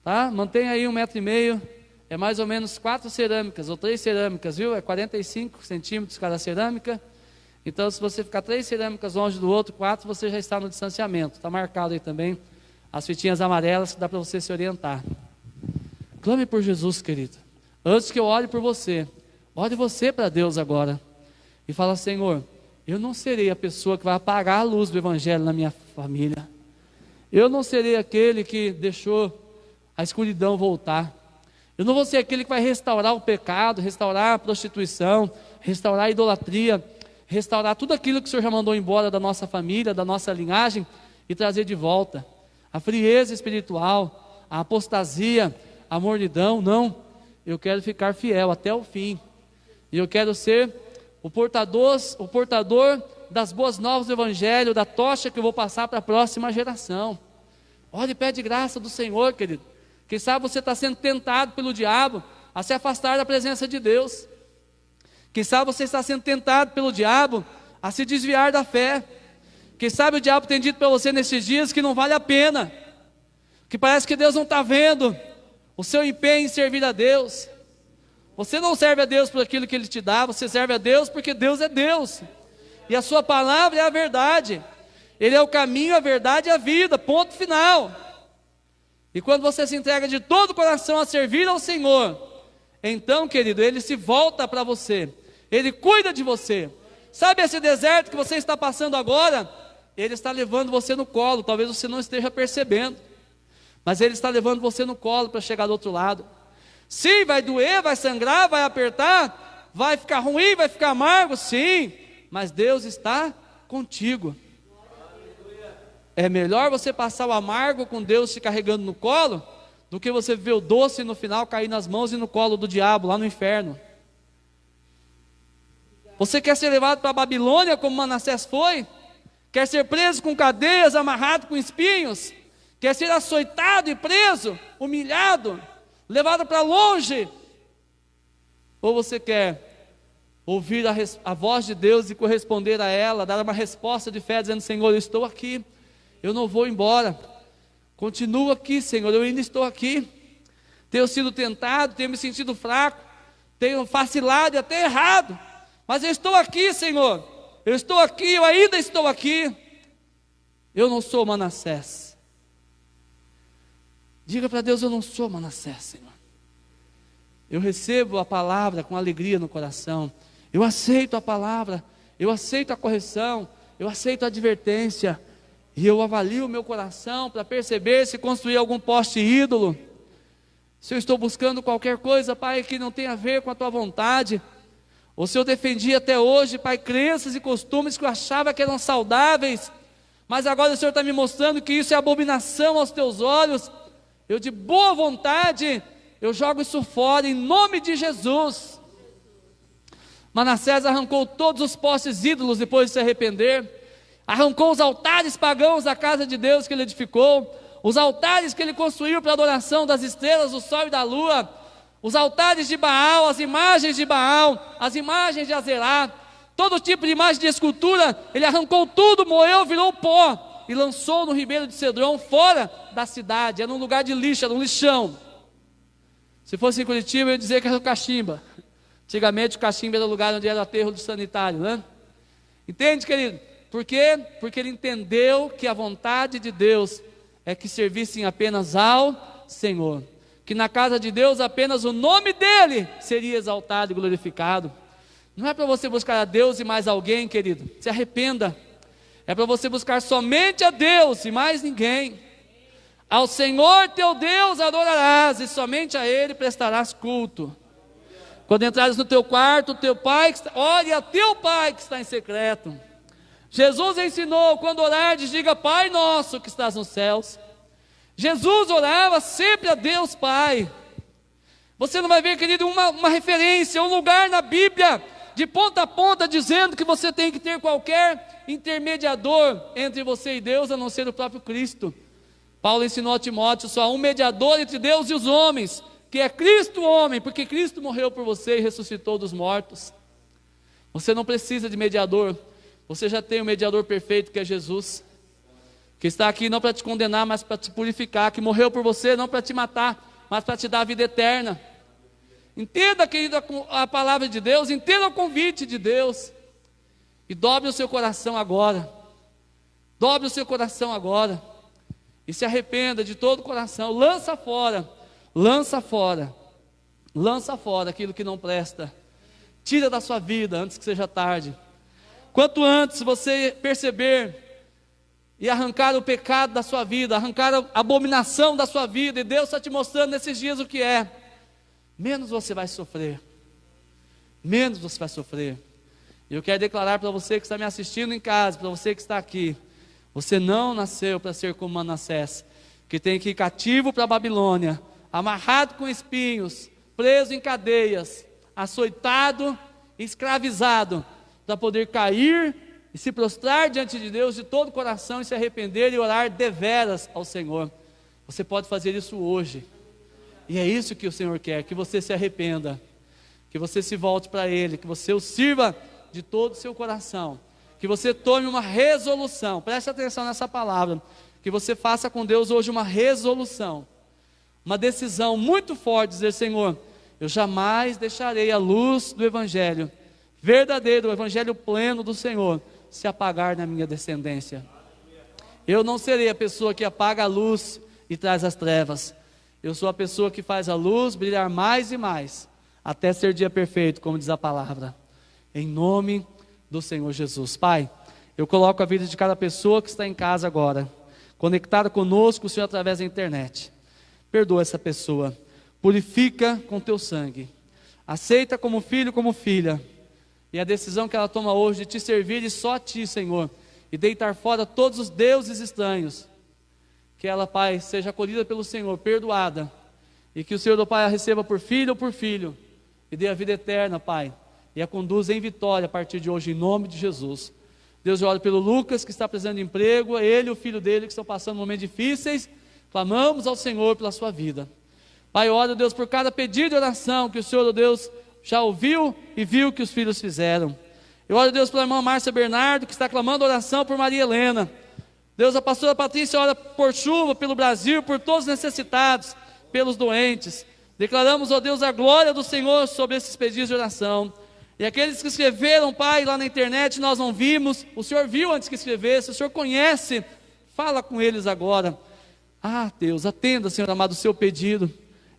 Tá? Mantenha aí 1,5 metro. é mais ou menos 4 cerâmicas, ou 3 cerâmicas, viu? É 45 centímetros cada cerâmica. Então, se você ficar 3 cerâmicas longe do outro, 4, você já está no distanciamento. Está marcado aí também as fitinhas amarelas que dá para você se orientar. Clame por Jesus, querido. Antes que eu ore por você, ore você para Deus agora. E fala: Senhor, eu não serei a pessoa que vai apagar a luz do Evangelho na minha família. Eu não serei aquele que deixou a escuridão voltar. Eu não vou ser aquele que vai restaurar o pecado, restaurar a prostituição, restaurar a idolatria, restaurar tudo aquilo que o Senhor já mandou embora da nossa família, da nossa linhagem, e trazer de volta a frieza espiritual, a apostasia, a mornidão. Não, eu quero ficar fiel até o fim, e eu quero ser o portador das boas novas do Evangelho, da tocha que eu vou passar para a próxima geração. Ore e pede graça do Senhor, querido. Quem sabe você está sendo tentado pelo diabo a se afastar da presença de Deus. Quem sabe você está sendo tentado pelo diabo a se desviar da fé. Quem sabe o diabo tem dito para você nesses dias que não vale a pena, que parece que Deus não está vendo o seu empenho em servir a Deus. Você não serve a Deus por aquilo que Ele te dá, você serve a Deus porque Deus é Deus. E a sua palavra é a verdade. Ele é o caminho, a verdade e a vida, ponto final. E quando você se entrega de todo o coração a servir ao Senhor, então, querido, Ele se volta para você, Ele cuida de você. Sabe esse deserto que você está passando agora? Ele está levando você no colo, talvez você não esteja percebendo, mas Ele está levando você no colo para chegar do outro lado. Sim, vai doer, vai sangrar, vai apertar, vai ficar ruim, vai ficar amargo, sim, mas Deus está contigo. É melhor você passar o amargo com Deus te carregando no colo, do que você ver o doce no final cair nas mãos e no colo do diabo, lá no inferno. Você quer ser levado para a Babilônia como Manassés foi? Quer ser preso com cadeias, amarrado com espinhos? Quer ser açoitado e preso, humilhado, levado para longe? Ou você quer ouvir a voz de Deus e corresponder a ela, dar uma resposta de fé, dizendo: Senhor, eu estou aqui, eu não vou embora, continuo aqui, Senhor, eu ainda estou aqui, tenho sido tentado, tenho me sentido fraco, tenho vacilado e até errado, mas eu estou aqui, Senhor, eu estou aqui, eu ainda estou aqui, eu não sou Manassés. Diga para Deus: eu não sou Manassés, Senhor, eu recebo a palavra com alegria no coração, eu aceito a palavra, eu aceito a correção, eu aceito a advertência, e eu avalio o meu coração para perceber se construí algum poste ídolo, se eu estou buscando qualquer coisa, Pai, que não tem a ver com a Tua vontade, ou se eu defendi até hoje, Pai, crenças e costumes que eu achava que eram saudáveis, mas agora o Senhor está me mostrando que isso é abominação aos Teus olhos. Eu de boa vontade, eu jogo isso fora em nome de Jesus. Manassés arrancou todos os postes ídolos depois de se arrepender, arrancou os altares pagãos da casa de Deus que ele edificou, os altares que ele construiu para a adoração das estrelas, do sol e da lua, os altares de Baal, as imagens de Baal, as imagens de Azerá, todo tipo de imagem de escultura, ele arrancou tudo, moeu, virou pó, e lançou no ribeiro de Cedron, fora da cidade. Era um lugar de lixo, era um lixão. Se fosse em Curitiba, eu ia dizer que era o cachimba. Antigamente o cachimba era o lugar onde era o aterro do sanitário, né? Entende, querido? Por quê? Porque ele entendeu que a vontade de Deus é que servissem apenas ao Senhor, que na casa de Deus apenas o nome dEle seria exaltado e glorificado. Não é para você buscar a Deus e mais alguém, querido, se arrependa. É para você buscar somente a Deus e mais ninguém. Ao Senhor teu Deus adorarás, e somente a Ele prestarás culto. Quando entrares no teu quarto, teu pai, ore a teu pai que está em secreto. Jesus ensinou: quando orares, diga: Pai nosso que estás nos céus. Jesus orava sempre a Deus Pai. Você não vai ver, querido, uma referência, um lugar na Bíblia, de ponta a ponta, dizendo que você tem que ter qualquer intermediador entre você e Deus, a não ser o próprio Cristo. Paulo ensinou a Timóteo: só há um mediador entre Deus e os homens, que é Cristo homem, porque Cristo morreu por você e ressuscitou dos mortos. Você não precisa de mediador, você já tem o mediador perfeito, que é Jesus, que está aqui não para te condenar, mas para te purificar, que morreu por você não para te matar, mas para te dar a vida eterna. Entenda, querido, a palavra de Deus, entenda o convite de Deus. E dobre o seu coração agora. Dobre o seu coração agora. E se arrependa de todo o coração. Lança fora. Lança fora. Lança fora aquilo que não presta. Tira da sua vida antes que seja tarde. Quanto antes você perceber e arrancar o pecado da sua vida, arrancar a abominação da sua vida, e Deus está te mostrando nesses dias o que é, menos você vai sofrer. Menos você vai sofrer. E eu quero declarar para você que está me assistindo em casa, para você que está aqui, você não nasceu para ser como Manassés, que tem que ir cativo para a Babilônia, amarrado com espinhos, preso em cadeias, açoitado, escravizado, para poder cair e se prostrar diante de Deus de todo o coração e se arrepender e orar deveras ao Senhor. Você pode fazer isso hoje. E é isso que o Senhor quer, que você se arrependa, que você se volte para Ele, que você o sirva de todo o seu coração, que você tome uma resolução. Preste atenção nessa palavra, que você faça com Deus hoje uma resolução, uma decisão muito forte, dizer: Senhor, eu jamais deixarei a luz do Evangelho verdadeiro, o Evangelho pleno do Senhor, se apagar na minha descendência. Eu não serei a pessoa que apaga a luz e traz as trevas. Eu sou a pessoa que faz a luz brilhar mais e mais, até ser dia perfeito, como diz a palavra. Em nome do Senhor Jesus. Pai, eu coloco a vida de cada pessoa que está em casa agora, conectada conosco, o Senhor, através da internet. Perdoa essa pessoa, purifica com teu sangue, aceita como filho, como filha, e a decisão que ela toma hoje de te servir e só a ti, Senhor, e deitar fora todos os deuses estranhos, que ela, Pai, seja acolhida pelo Senhor, perdoada, e que o Senhor, Pai, a receba por filho ou por filho, e dê a vida eterna, Pai, e a conduza em vitória a partir de hoje, em nome de Jesus. Deus, eu oro pelo Lucas, que está precisando de emprego, ele e o filho dele, que estão passando momentos difíceis. Clamamos ao Senhor pela sua vida. Pai, eu oro, Deus, por cada pedido de oração que o Senhor, Deus, já ouviu e viu que os filhos fizeram. Eu oro, Deus, pela irmã Márcia Bernardo, que está clamando oração por Maria Helena. Deus, a pastora Patrícia ora por chuva, pelo Brasil, por todos os necessitados, pelos doentes. Declaramos, ó Deus, a glória do Senhor sobre esses pedidos de oração. E aqueles que escreveram, Pai, lá na internet, nós não vimos, o Senhor viu antes que escrevesse, o Senhor conhece, fala com eles agora. Ah, Deus, atenda, Senhor amado, o seu pedido.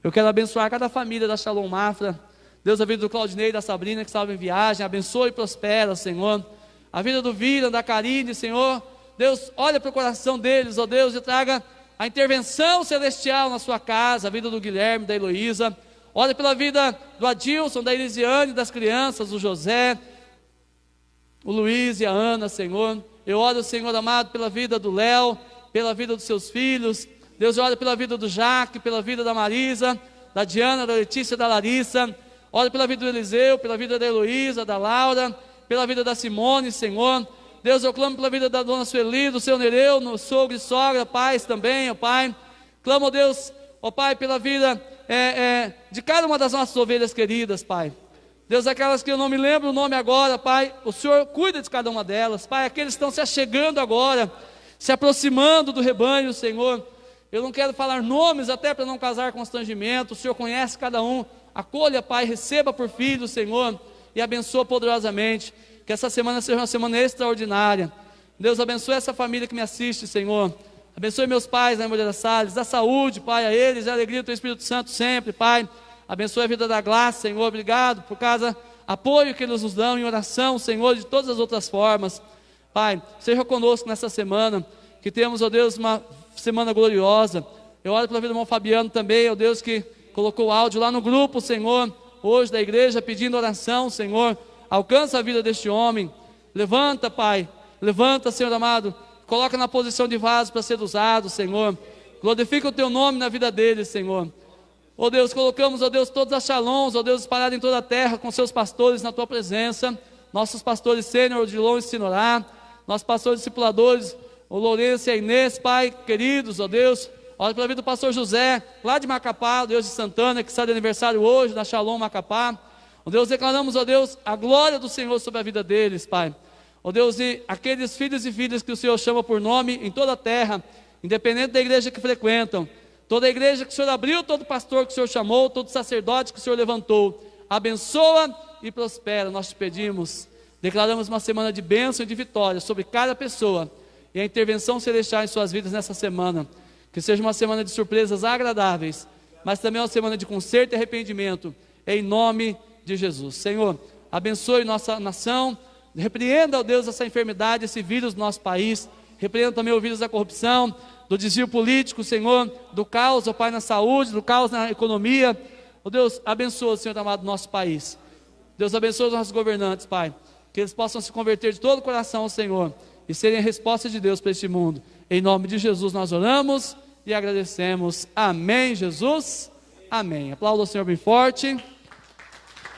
Eu quero abençoar cada família da Shalom Mafra. Deus, a vida do Claudinei e da Sabrina, que estavam em viagem, abençoe e prospera, Senhor. A vida do Vila, da Karine, Senhor. Deus, olha para o coração deles, ó Deus, e traga a intervenção celestial na sua casa. A vida do Guilherme, da Heloísa. Olha pela vida do Adilson, da Elisiane, das crianças, do José, o Luiz e a Ana, Senhor. Eu oro, Senhor amado, pela vida do Léo, pela vida dos seus filhos. Deus, eu oro pela vida do Jaque, pela vida da Marisa, da Diana, da Letícia, da Larissa. Oro pela vida do Eliseu, pela vida da Heloísa, da Laura, pela vida da Simone, Senhor. Deus, eu clamo pela vida da dona Sueli, do seu Nereu, no sogro e sogra, pais também, ó Pai. Clamo, ó Deus, ó Pai, pela vida de cada uma das nossas ovelhas queridas, Pai. Deus, aquelas que eu não me lembro o nome agora, Pai, o Senhor cuida de cada uma delas, Pai. Aqueles que estão se achegando agora, se aproximando do rebanho, Senhor. Eu não quero falar nomes, até para não causar constrangimento. O Senhor conhece cada um. Acolha, Pai, receba por filho, Senhor, e abençoa poderosamente. Que essa semana seja uma semana extraordinária. Deus, abençoe essa família que me assiste, Senhor. Abençoe meus pais, né, Moreira Salles. Dá saúde, Pai, a eles, e a alegria do Teu Espírito Santo sempre, Pai. Abençoe a vida da Glace, Senhor. Obrigado por causa apoio que eles nos dão em oração, Senhor, de todas as outras formas. Pai, seja conosco nessa semana. Que temos, ó Deus, uma semana gloriosa. Eu oro pela vida do irmão Fabiano também, ó Deus, que colocou o áudio lá no grupo, Senhor, hoje da igreja, pedindo oração, Senhor. Alcança a vida deste homem. Levanta, Pai. Levanta, Senhor amado. Coloca na posição de vaso para ser usado, Senhor. Glorifica o Teu nome na vida dele, Senhor. Ó Deus, colocamos, ó Deus, todas as Shalom's, ó Deus, espalhadas em toda a terra, com seus pastores na Tua presença. Nossos pastores sênior, Odilon e Sinorá. Nossos pastores discipuladores, o Lourenço e a Inês, Pai, queridos, ó Deus. Olha pela vida do pastor José, lá de Macapá, Deus de Santana, que está de aniversário hoje, na Shalom Macapá. Ó Deus, declaramos, ó Deus, a glória do Senhor sobre a vida deles, Pai. Ó Deus, e aqueles filhos e filhas que o Senhor chama por nome em toda a terra, independente da igreja que frequentam. toda a igreja que o Senhor abriu, todo pastor que o Senhor chamou, todo sacerdote que o Senhor levantou. Abençoa e prospera, nós te pedimos. Declaramos uma semana de bênção e de vitória sobre cada pessoa e a intervenção celestial em suas vidas nessa semana. Que seja uma semana de surpresas agradáveis, mas também uma semana de conserto e arrependimento, em nome de Jesus. Senhor, abençoe nossa nação, repreenda, ó Deus, essa enfermidade, esse vírus no nosso país, repreenda também o vírus da corrupção, do desvio político, Senhor, do caos, ó Pai, na saúde, do caos na economia. Ó Deus, abençoa, Senhor amado, nosso país. Deus, abençoa os nossos governantes, Pai, que eles possam se converter de todo o coração ao Senhor e serem a resposta de Deus para este mundo. Em nome de Jesus nós oramos e agradecemos. Amém, Jesus. Amém. Aplauda o Senhor bem forte.